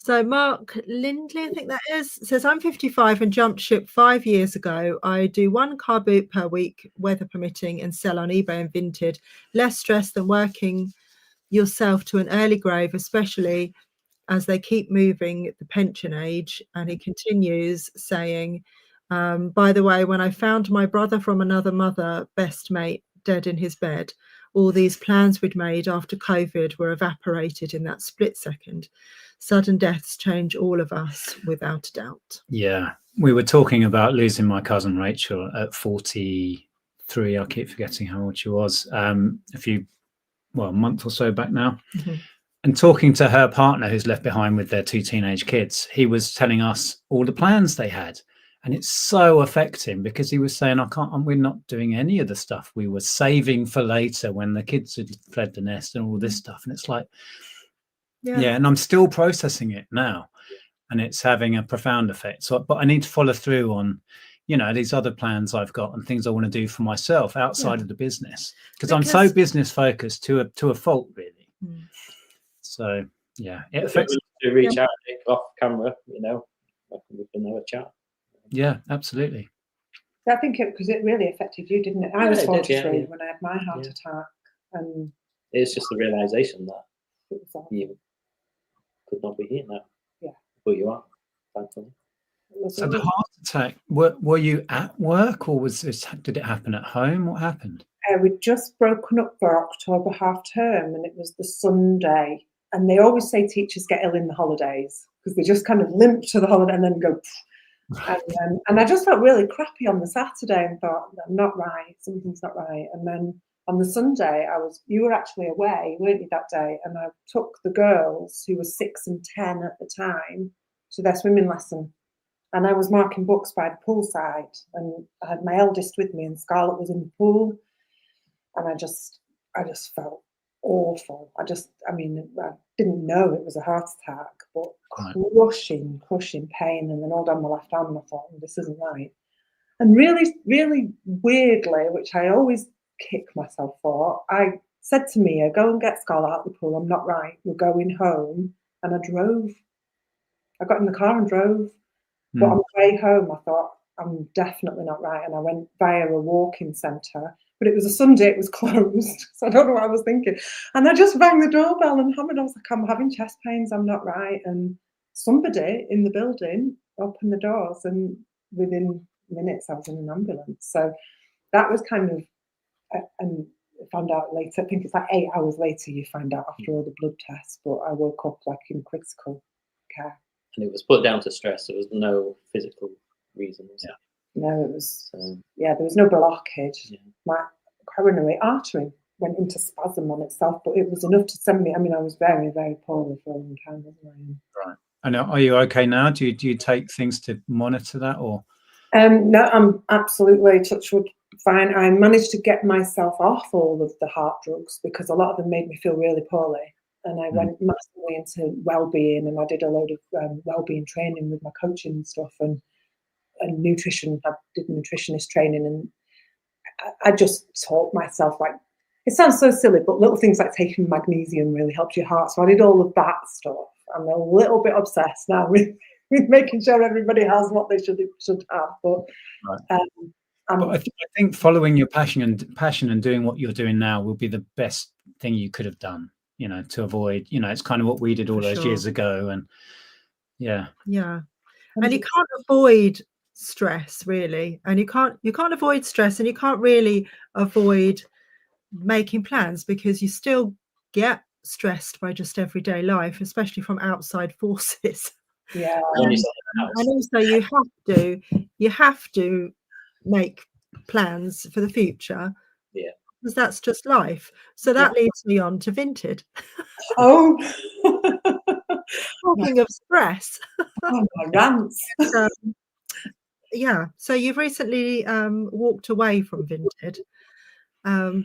So Mark Lindley, I think that is, says, I'm 55 and jumped ship 5 years ago. I do 1 car boot per week, weather permitting, and sell on eBay and Vinted. Less stress than working yourself to an early grave, especially as they keep moving the pension age. And he continues saying, by the way, when I found my brother from another mother, best mate, dead in his bed, all these plans we'd made after COVID were evaporated in that split second. Sudden deaths change all of us, without a doubt. Yeah. We were talking about losing my cousin Rachel at 43. I keep forgetting how old she was. A month or so back now. Mm-hmm. And talking to her partner, who's left behind with their 2 teenage kids, he was telling us all the plans they had. And it's so affecting because he was saying, we're not doing any of the stuff we were saving for later when the kids had fled the nest and all this stuff. And it's like, yeah, and I'm still processing it now, and it's having a profound effect. So, but I need to follow through on, these other plans I've got and things I want to do for myself outside of the business, because I'm so business focused to a fault, really. Mm. So, yeah, it affects. To reach out off camera, we can have a chat. Yeah, absolutely. I think because it really affected you, didn't it? I was 43 when I had my heart attack, and it's just the realization that you could not be here now. Yeah, but you are, thankfully. So the heart attack, were you at work, or did it happen at home? What happened? We'd just broken up for October half term, and it was the Sunday. And they always say teachers get ill in the holidays because they just kind of limp to the holiday and then go. And I just felt really crappy on the Saturday and thought, I'm not right, something's not right. And then on the Sunday, you were actually away, weren't you, that day? And I took the girls, who were 6 and 10 at the time, to their swimming lesson. And I was marking books by the poolside, and I had my eldest with me, and Scarlett was in the pool. And I just felt awful. I didn't know it was a heart attack, but crushing pain, and then all down my left arm, and I thought, this isn't right. And really, really weirdly, which I always kick myself for, I said to Mia, go and get Scarlett out of the pool, I'm not right, we're going home. And I drove. I got in the car and drove. But on the way home, I thought, I'm definitely not right. And I went via a walk-in centre, but it was a Sunday, it was closed. So I don't know what I was thinking. And I just rang the doorbell and hammered. I was like, I'm having chest pains, I'm not right. And somebody in the building opened the doors, and within minutes I was in an ambulance. So that was kind of, and I found out later, I think it's like 8 hours later you find out after all the blood tests, but I woke up like in critical care. And it was put down to stress. There was no physical reason. No, it was, there was no blockage. Yeah. My coronary artery went into spasm on itself, but it was enough to send me. I mean, I was very, very poorly for a long time, wasn't I? Right. And are you okay now? Do you take things to monitor that, or? No, I'm absolutely, touch wood, fine. I managed to get myself off all of the heart drugs because a lot of them made me feel really poorly. And I went massively into well-being, and I did a load of well-being training with my coaching and stuff, and nutrition. I did nutritionist training, and I just taught myself, like, it sounds so silly, but little things like taking magnesium really helps your heart. So I did all of that stuff. I'm a little bit obsessed now with making sure everybody has what they should have. But, but I think following your passion and doing what you're doing now will be the best thing you could have done. To avoid, it's kind of what we did all those years ago. And and you can't avoid stress really, and you can't avoid stress, and you can't really avoid making plans, because you still get stressed by just everyday life, especially from outside forces. Yeah. And also you have to make plans for the future. Yeah. Because that's just life. So that leads me on to Vinted. Oh. Talking of stress. Oh, my rants. Yeah. So you've recently walked away from Vinted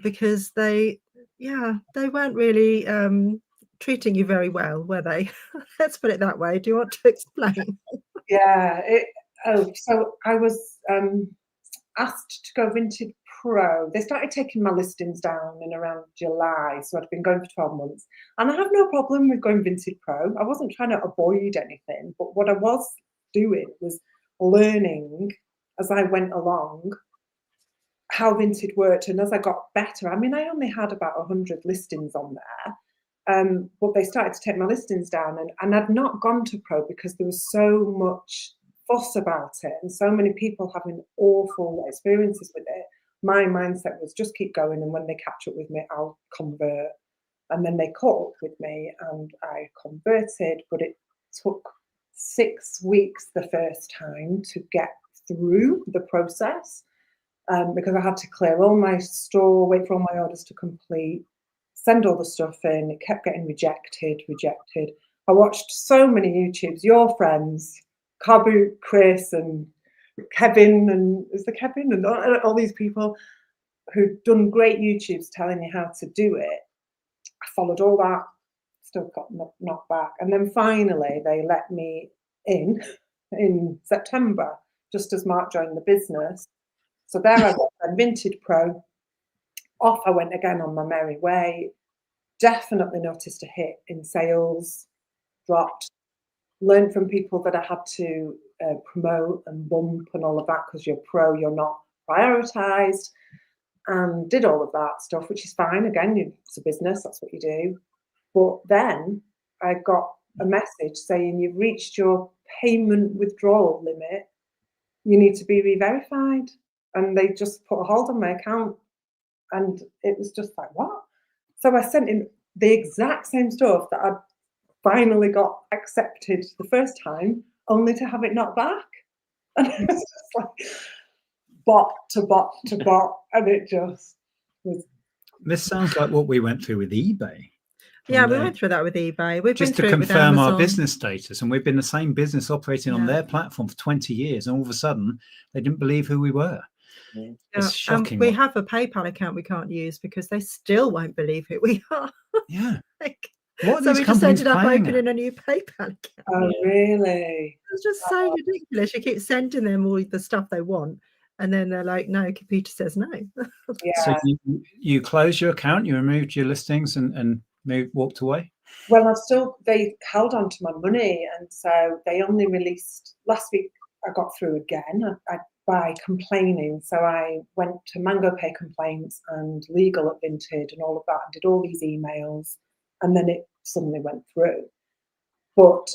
because they weren't really treating you very well, were they? Let's put it that way. Do you want to explain? Yeah. So I was asked to go Vinted Pro. They started taking my listings down in around July, so I'd been going for 12 months. And I have no problem with going Vinted Pro. I wasn't trying to avoid anything, but what I was doing was learning as I went along how Vinted worked. And as I got better, I mean, I only had about 100 listings on there, but they started to take my listings down, and I'd not gone to Pro because there was so much fuss about it and so many people having awful experiences with it. My mindset was just keep going, and when they catch up with me, I'll convert. And then they caught up with me and I converted, but it took 6 weeks the first time to get through the process, because I had to clear all my store, wait for all my orders to complete, send all the stuff in. It kept getting rejected. I watched so many YouTubes, your friends, Kabu, Chris, and Kevin, and is there Kevin, and all these people who'd done great YouTubes telling you how to do it. I followed all that, still got knocked back. And then finally they let me in September, just as Mark joined the business. So there I got Vinted Pro. Off I went again on my merry way. Definitely noticed a hit in sales, dropped. Learned from people that I had to promote and bump and all of that, because you're pro, you're not prioritized, and did all of that stuff, which is fine. Again, it's a business, that's what you do. But then I got a message saying you've reached your payment withdrawal limit. You need to be re-verified. And they just put a hold on my account. And it was just like, what? So I sent in the exact same stuff that I'd finally got accepted the first time, only to have it knocked back. And it was just like bot to bot to bot, and it just was. This sounds like what we went through with eBay. Yeah, we went through that with eBay. We've just been to through confirm it with our business status, and we've been the same business operating on their platform for 20 years, and all of a sudden they didn't believe who we were. Yeah. It's shocking. We have a PayPal account we can't use because they still won't believe who we are. Yeah. So we just ended up opening a new PayPal account. Oh, really? It's just so ridiculous. You keep sending them all the stuff they want, and then they're like, no, computer says no. Yeah. So you closed your account, you removed your listings and walked away? Well, they held on to my money, and so they only released last week. I got through again by complaining. So I went to Mango Pay complaints and legal at Vinted and all of that, and did all these emails, and then it suddenly went through. But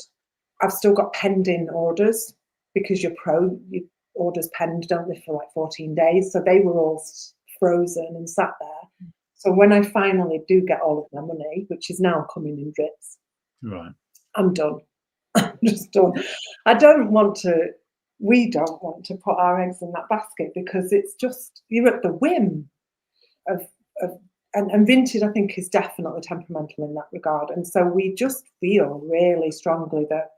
I've still got pending orders, because you're pro, your orders penned, don't they, for like 14 days. So they were all frozen and sat there. So when I finally do get all of my money, which is now coming in drips, right, I'm done. I'm just done. We don't want to put our eggs in that basket, because it's just, you're at the whim of and Vinted, I think, is definitely temperamental in that regard. And so we just feel really strongly that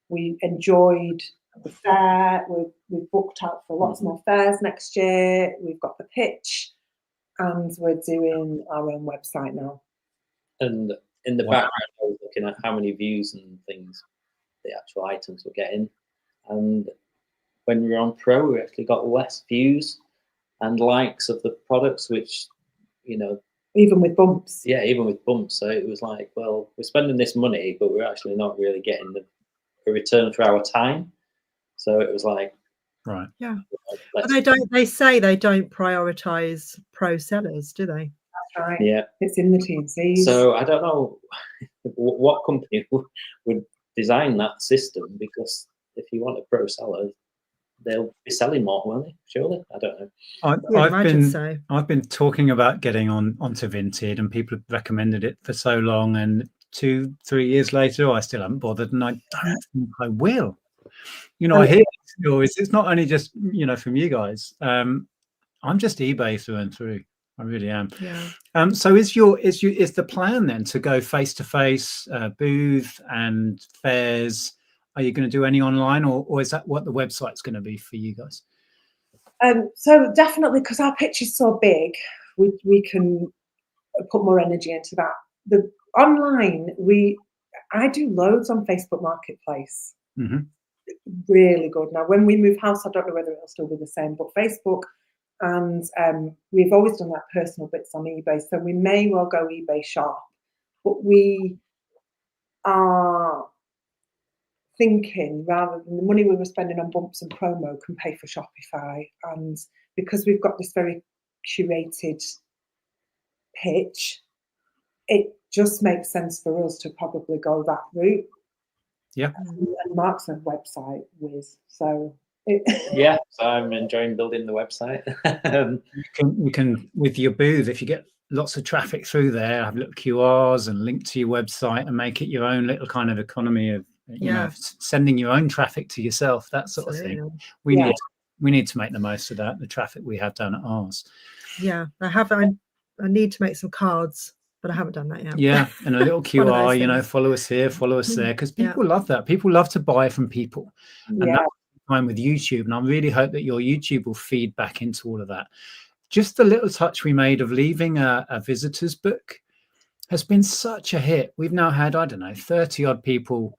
we enjoyed the fair. We've booked out for lots more fairs next year. We've got the pitch, and we're doing our own website now. And in the background, I was looking at how many views and things the actual items were getting. And when we were on Pro, we actually got less views and likes of the products, which, even with bumps. Yeah, even with bumps. So it was like, well, we're spending this money, but we're actually not really getting a return for our time. So it was like, right, yeah. But they say they don't prioritize pro sellers, do they? That's right. Yeah, it's in the T&Cs. So I don't know what company would design that system, because if you want a pro seller, they'll be selling more, won't they? Surely, I don't know. I've been talking about getting onto Vinted, and people have recommended it for so long, and 2-3 years later, I still haven't bothered, and I don't think I will. You know, I hear stories. It's not only just, you know, from you guys. I'm just eBay through and through. I really am. Yeah. So is the plan then to go face to face, booth and fairs? Are you going to do any online, or is that what the website's going to be for you guys? So definitely, because our pitch is so big, we can put more energy into that. The online, I do loads on Facebook Marketplace. Really good. Now, when we move house, I don't know whether it'll still be the same, but Facebook, and we've always done that personal bits on eBay, so we may well go eBay shop, but we are thinking, rather than the money we were spending on bumps and promo can pay for Shopify, and because we've got this very curated pitch, it just makes sense for us to probably go that route. Yeah. And Mark's a website whiz, so yeah, so I'm enjoying building the website. you can with your booth, if you get lots of traffic through there, have little QRs and link to your website and make it your own little kind of economy of, you know, sending your own traffic to yourself, that sort of thing. We need to make the most of that, the traffic we have down at ours. Yeah, I need to make some cards, but I haven't done that yet. Yeah, and a little QR, you know, follow us here, follow us there, because people love that. People love to buy from people. And that's the time with YouTube. And I really hope that your YouTube will feed back into all of that. Just the little touch we made of leaving a visitor's book has been such a hit. We've now had, I don't know, 30 odd people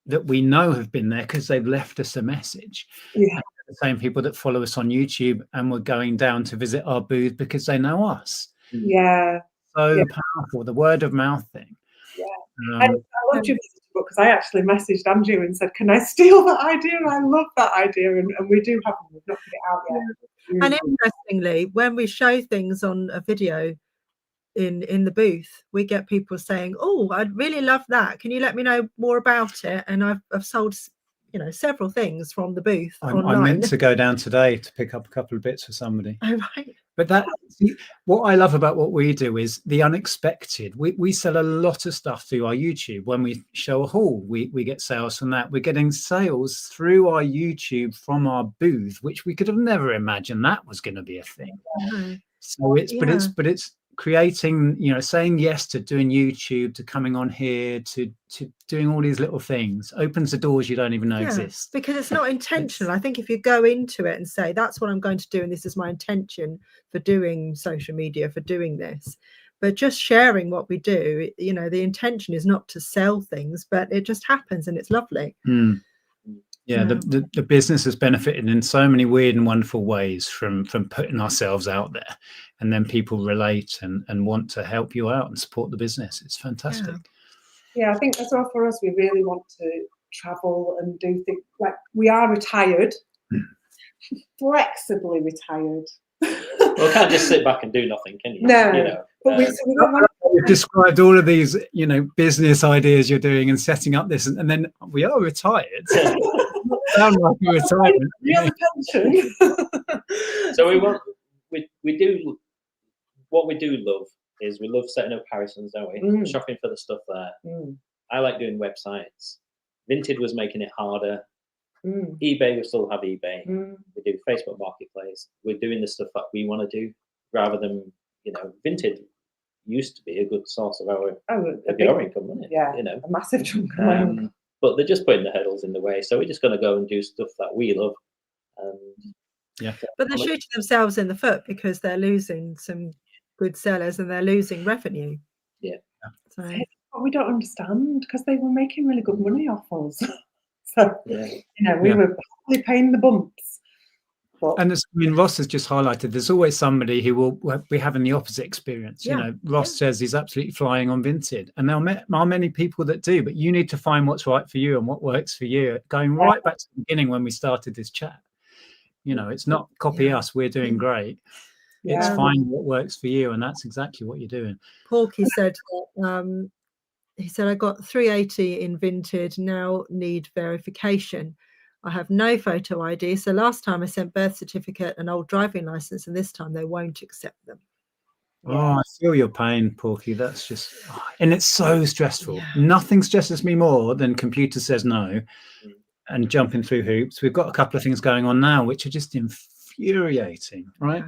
that we know have been there because they've left us a message. Yeah. The same people that follow us on YouTube and were going down to visit our booth because they know us. Yeah. So powerful, the word of mouth thing. Yeah. I loved your visitor book, because I actually messaged Andrew and said, can I steal that idea? I love that idea. And we do have them. We've not put it out yet. And interestingly, when we show things on a video in the booth, we get people saying, oh, I'd really love that. Can you let me know more about it? And I've sold, you know, several things from the booth online. I meant to go down today to pick up a couple of bits for somebody. Oh, right. But what I love about what we do is the unexpected. We sell a lot of stuff through our YouTube. When we show a haul, we get sales from that. We're getting sales through our YouTube from our booth, which we could have never imagined that was going to be a thing. So it's creating, you know, saying yes to doing YouTube, to coming on here, to doing all these little things opens the doors you don't even know exist. Because it's not intentional. I think if you go into it and say, that's what I'm going to do, and this is my intention for doing social media, for doing this, but just sharing what we do, you know, the intention is not to sell things, but it just happens and it's lovely. Yeah, the business has benefited in so many weird and wonderful ways from putting ourselves out there, and then people relate and want to help you out and support the business. It's fantastic. Yeah, I think as well for us, we really want to travel and do things. Like, we are retired, flexibly retired. Well, you can't just sit back and do nothing, can you? No. You know, but you've described all of these, you know, business ideas you're doing and setting up this, and then we are retired. Sound like a retirement. Real pension. So we do what we do love is we love setting up Harrison's, don't we? Shopping for the stuff there. I like doing websites. Vinted was making it harder. eBay, we still have eBay. We do Facebook Marketplace. We're doing the stuff that we want to do, rather than, you know, Vinted used to be a good source of our income, wasn't it? Yeah, you know, a massive chunk of but they're just putting the hurdles in the way. So we're just going to go and do stuff that we love. But they're shooting themselves in the foot, because they're losing some good sellers and they're losing revenue. Yeah. So we don't understand, because they were making really good money off us. So, you know, we were probably paying the bumps. But, and I mean, Ross has just highlighted, there's always somebody who will be having the opposite experience. You know, Ross says he's absolutely flying on Vinted, and there are many people that do, but you need to find what's right for you and what works for you. Going right back to the beginning when we started this chat, you know, it's not copy us, we're doing great. It's find what works for you, and that's exactly what you're doing. Porky said, he said, I got 380 in Vinted, now need verification. I have no photo ID. So last time I sent birth certificate and old driving license, and this time they won't accept them. Oh, I feel your pain, Porky. That's just, and it's so stressful. Yeah. Nothing stresses me more than computer says no and jumping through hoops. We've got a couple of things going on now which are just infuriating, right?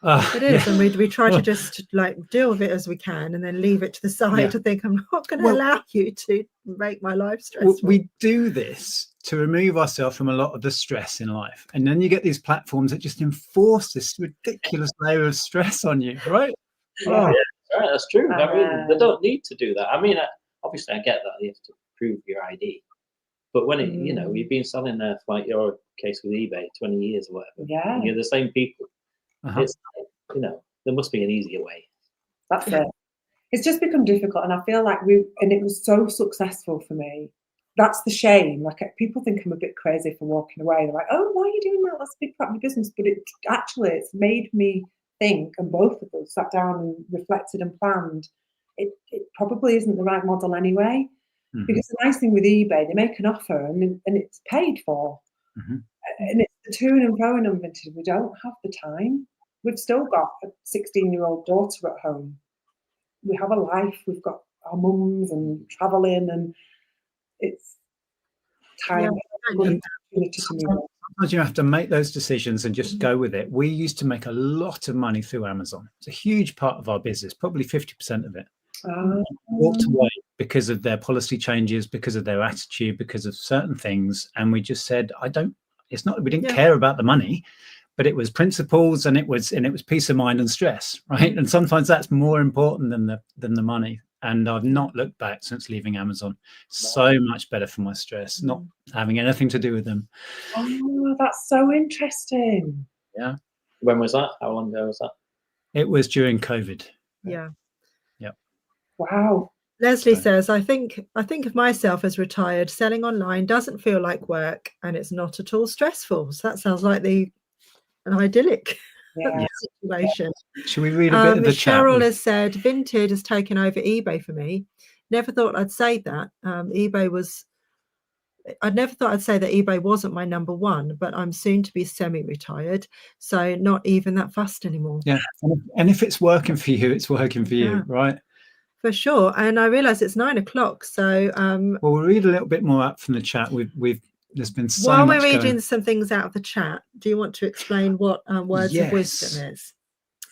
It is, and we try to just like deal with it as we can, and then leave it to the side to think, I'm not going to allow you to make my life stressful. We do this to remove ourselves from a lot of the stress in life, and then you get these platforms that just enforce this ridiculous layer of stress on you, right? Yeah, right, that's true. I mean, they don't need to do that. I mean, obviously, I get that you have to prove your ID, but when it, you know, you've been selling there for like your case with eBay 20 years or whatever, and you're the same people. It's like, you know, there must be an easier way. That's it. It's just become difficult, and I feel like and it was so successful for me. That's the shame. Like, people think I'm a bit crazy for walking away. They're like, "Oh, why are you doing that? That's a big part of your business." But it's made me think, and both of us sat down and reflected and planned. It probably isn't the right model anyway. Because the nice thing with eBay, they make an offer and it's paid for, and it's the to and fro and vintage. We don't have the time. We've still got a 16-year-old daughter at home. We have a life. We've got our mums and traveling, and it's time. Sometimes you have to make those decisions and just go with it. We used to make a lot of money through Amazon. It's a huge part of our business, probably 50% of it. Walked away because of their policy changes, because of their attitude, because of certain things, and we just said, it's not that we didn't care about the money, but it was principles, and it was peace of mind and stress, right? And sometimes that's more important than the money. And I've not looked back since leaving Amazon. So much better for my stress, not having anything to do with them. Oh, that's so interesting. Yeah. When was that? How long ago was that? It was during COVID. Yeah. Yep. Wow. Leslie says, I think of myself as retired. Selling online doesn't feel like work, and it's not at all stressful. So that sounds like an idyllic situation. Should we read a bit of the chat? Cheryl has said, Vinted has taken over eBay for me. Never thought I'd say that. I'd never thought I'd say that eBay wasn't my number one, but I'm soon to be semi-retired, so not even that fussed anymore. Yeah, and if it's working for you, it's working for you, right? For sure. And I realise it's 9 o'clock, so well, we'll read a little bit more up from the chat. There's been so while much we're reading some things out of the chat, do you want to explain what words of wisdom is?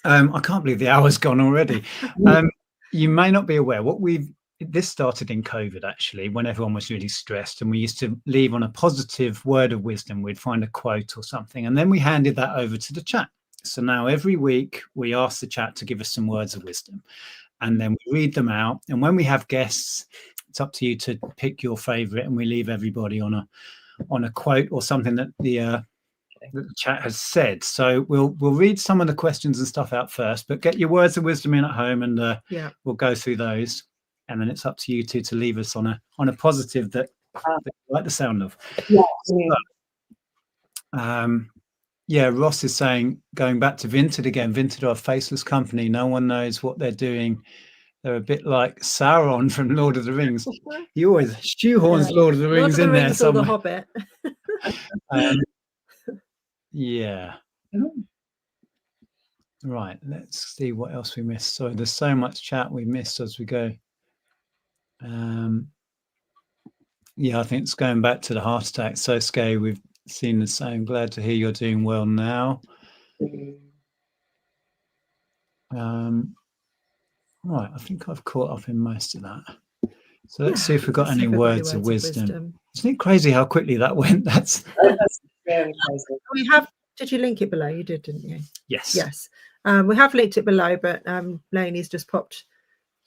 I can't believe the hour's gone already. You may not be aware this started in COVID, actually, when everyone was really stressed, and we used to leave on a positive word of wisdom. We'd find a quote or something, and then we handed that over to the chat. So now every week we ask the chat to give us some words of wisdom, and then we read them out. And when we have guests, it's up to you to pick your favorite, and we leave everybody on a quote or something that the chat has said. So we'll read some of the questions and stuff out first, but get your words of wisdom in at home, and we'll go through those. And then it's up to you to leave us on a positive that you like the sound of. Ross is saying, going back to Vinted again, Vinted are a faceless company. No one knows what they're doing. They're a bit like Sauron from Lord of the Rings. He always shoehorns Lord of the Rings in there somewhere. Lord of the Hobbit. Right, let's see what else we missed. Sorry, there's so much chat we missed as we go. I think it's going back to the heart attack. So scary. We've seen the same. Glad to hear you're doing well now. Right, I think I've caught up in most of that. So let's see if we've got any words of wisdom. Isn't it crazy how quickly that went? That's very crazy. We have. Did you link it below? You did, didn't you? Yes. Yes. We have linked it below, but Lainey's just popped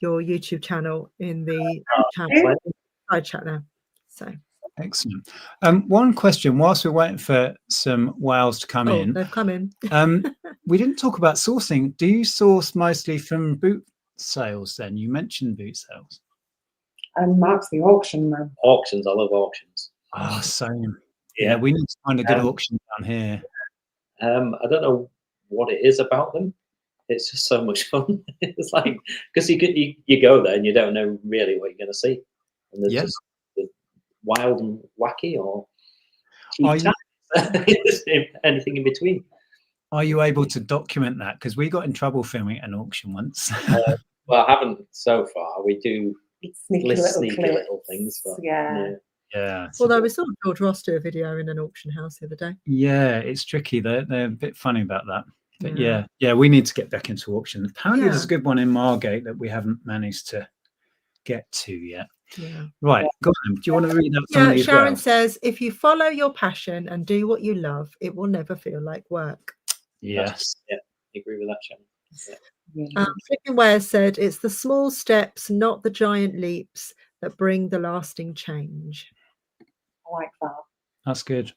your YouTube channel in the side chat now. So excellent. One question whilst we're waiting for some wows to come in. They've come in. We didn't talk about sourcing. Do you source mostly from boot sales then? You mentioned boot sales. And Mark's the auction man. Auctions, I love auctions. Oh, same. Yeah, we need to find a good auction down here. I don't know what it is about them. It's just so much fun. It's like, because you go there and you don't know really what you're going to see, and there's just wild and wacky, or Are you, anything in between. are you able to document that? Because we got in trouble filming an auction once. Well, I haven't so far. We do Sneaky sneaky little little things, but yeah. Yeah. Although we saw George Ross do a video in an auction house the other day. Yeah, it's tricky. They're a bit funny about that. But yeah, we need to get back into auction. Apparently there's a good one in Margate that we haven't managed to get to yet. Yeah. Right. Go on. Do you want to read out some of these? Sharon says, if you follow your passion and do what you love, it will never feel like work. Yes. Yeah, I agree with that, Sharon. Yeah. Flipping Ware said, it's the small steps, not the giant leaps, that bring the lasting change. I like that. That's good.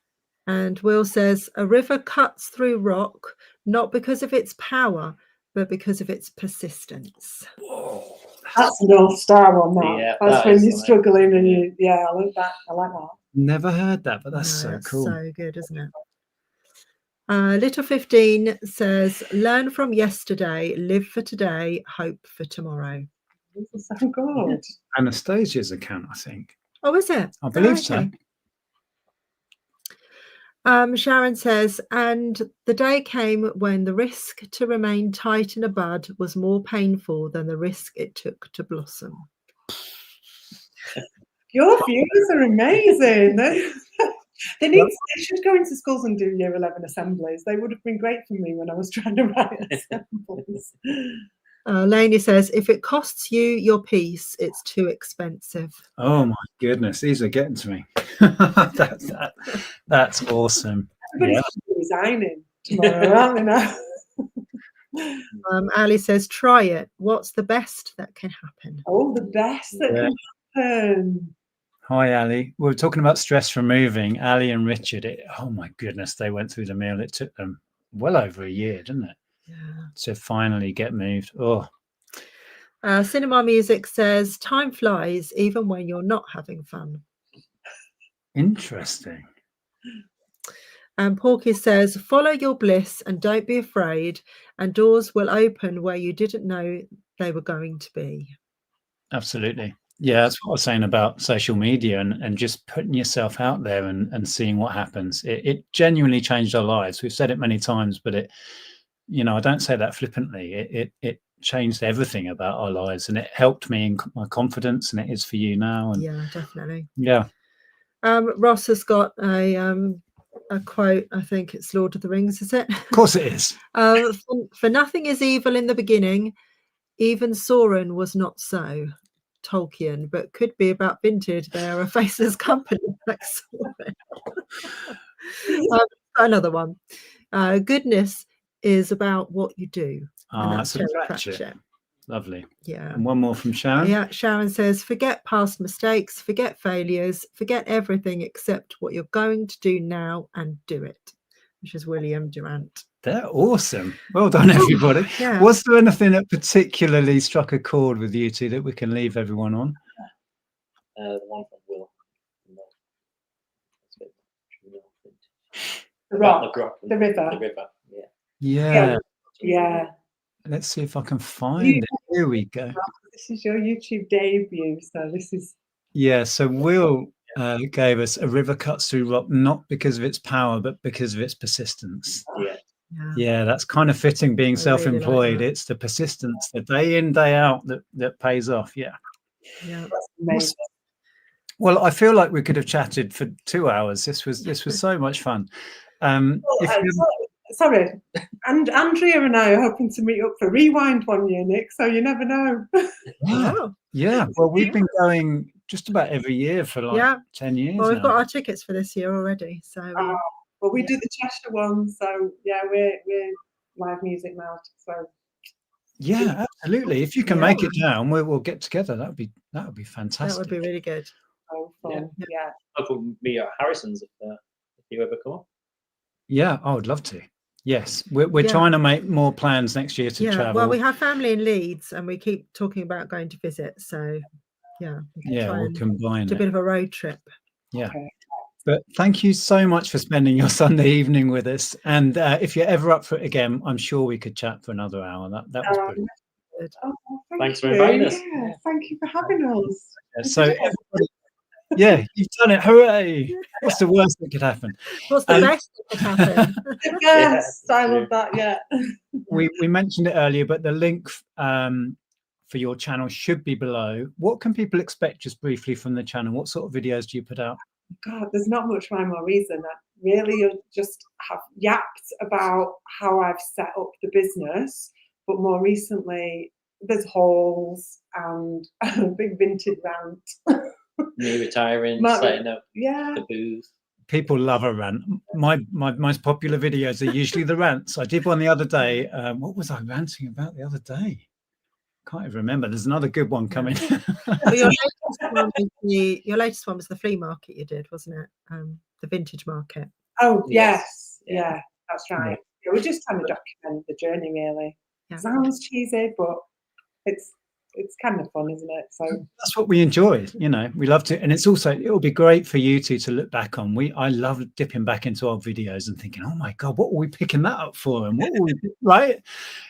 And Will says, a river cuts through rock, not because of its power, but because of its persistence. Whoa. That's a North Star on that. Yeah, that's that when is you're nice. struggling and you, I like that. I like that. Never heard that, but that's so That's cool. so good, isn't it? Little 15 says, learn from yesterday, live for today, hope for tomorrow. This is so good. Anastasia's account, I think. Oh, is it? I believe so. Sharon says, and the day came when the risk to remain tight in a bud was more painful than the risk it took to blossom. Your views are amazing. They should go into schools and do year 11 assemblies. They would have been great for me when I was trying to write assemblies. Lainey says, if it costs you your peace, it's too expensive. Oh my goodness, these are getting to me. That's awesome. Everybody's resigning tomorrow, aren't they now? Ali says, try it. What's the best that can happen? Oh, the best that can happen. Hi, Ali. We were talking about stress from moving. Ali and Richard, oh my goodness, they went through the mill. It took them well over a year, didn't it? Yeah. To finally get moved. Oh. Cinema Music says, time flies even when you're not having fun. Interesting. And Porky says, follow your bliss and don't be afraid, and doors will open where you didn't know they were going to be. Absolutely. Yeah, that's what I was saying about social media and just putting yourself out there and seeing what happens. It genuinely changed our lives. We've said it many times, but it, I don't say that flippantly. It changed everything about our lives, and it helped me in my confidence, and it is for you now. And yeah, definitely. Yeah. Ross has got a quote. I think it's Lord of the Rings, is it? Of course it is. For nothing is evil in the beginning. Even Sauron was not so. Tolkien, but could be about Vinted. They are a faceless company like Sauron. Another one. Goodness is about what you do. That's a Pratchett. Lovely. Yeah. And one more from Sharon. Yeah, Sharon says, forget past mistakes, forget failures, forget everything except what you're going to do now and do it, which is William Durant. They're awesome. Well done, everybody. Yeah. Was there anything that particularly struck a chord with you two that we can leave everyone on? The one from Will. The rock, the river. The river, Yeah. Let's see if I can find it. Here we go. This is your YouTube debut, so this is... Yeah, so Will gave us a river cuts through rock, not because of its power, but because of its persistence. Yeah, that's kind of fitting being self-employed. Really like it's the persistence, the day in, day out that pays off. Yeah. That's amazing. Well, I feel like we could have chatted for 2 hours. This was so much fun. Sorry, and Andrea and I are hoping to meet up for Rewind one year, Nick, so you never know. Yeah. Well, we've been going just about every year for like 10 years. Well, we've got our tickets for this year already. So well, we do the Cheshire one, so yeah, we're live music now. So yeah, absolutely. If you can make it down, we'll get together. That would be fantastic. That would be really good. So fun. Yeah. Hopefully me at Harrison's if you ever come up. Yeah, I would love to. Yes, we're trying to make more plans next year to travel. Well, we have family in Leeds, and we keep talking about going to visit. So we'll combine a bit of a road trip. Yeah. Okay. But thank you so much for spending your Sunday evening with us. And if you're ever up for it again, I'm sure we could chat for another hour. That was brilliant. Thanks for inviting us. Yeah, thank you for having us. So everybody, Yeah, you've done it. Hooray. What's the worst that could happen? What's the best that could happen? The best. I love that. Yeah. We mentioned it earlier, but the link for your channel should be below. What can people expect, just briefly, from the channel? What sort of videos do you put out? God, there's not much rhyme or reason. I really just have yapped about how I've set up the business, but more recently there's hauls and a big vintage rant. Me retiring, setting up the booth. People love a rant. My most popular videos are usually the rants. I did one the other day. What was I ranting about the other day? Can't even remember. There's another good one coming. Well, your latest one was the flea market you did, wasn't it? The vintage market. Oh yes, yeah, that's right. Yeah, we're just trying to document the journey, really. Yeah. Sounds cheesy, but it's kind of fun, isn't it? So that's what we enjoy. You know, we love to, and it's also, it'll be great for you two to look back on. I love dipping back into old videos and thinking, oh my God, what were we picking that up for? And what were we, right?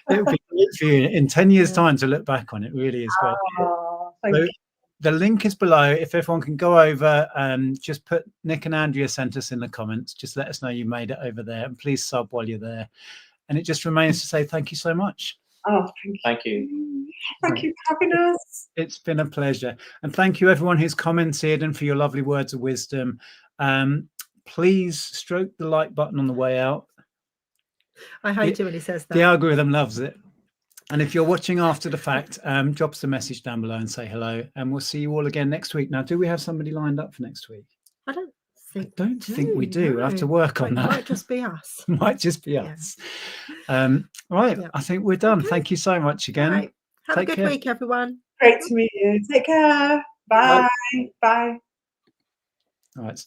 It would be great for you in 10 years time to look back on. It really is great. Thank you. The link is below. If everyone can go over and just put Nick and Andrea sent us in the comments, just let us know you made it over there, and please sub while you're there. And it just remains to say thank you so much. Oh, thank you. Thank you for having us. It's been a pleasure. And thank you everyone who's commented and for your lovely words of wisdom. Please stroke the like button on the way out. I hate it when he says that. The algorithm loves it. And if you're watching after the fact, drop us a message down below and say hello. And we'll see you all again next week. Now, do we have somebody lined up for next week? I don't think we do. We'll have to work on that. It might just be us. Might just be us. Right. I think we're done. Okay. Thank you so much again. Right. Have a good week, everyone. Great to meet you. Take care. Bye. Bye. All right.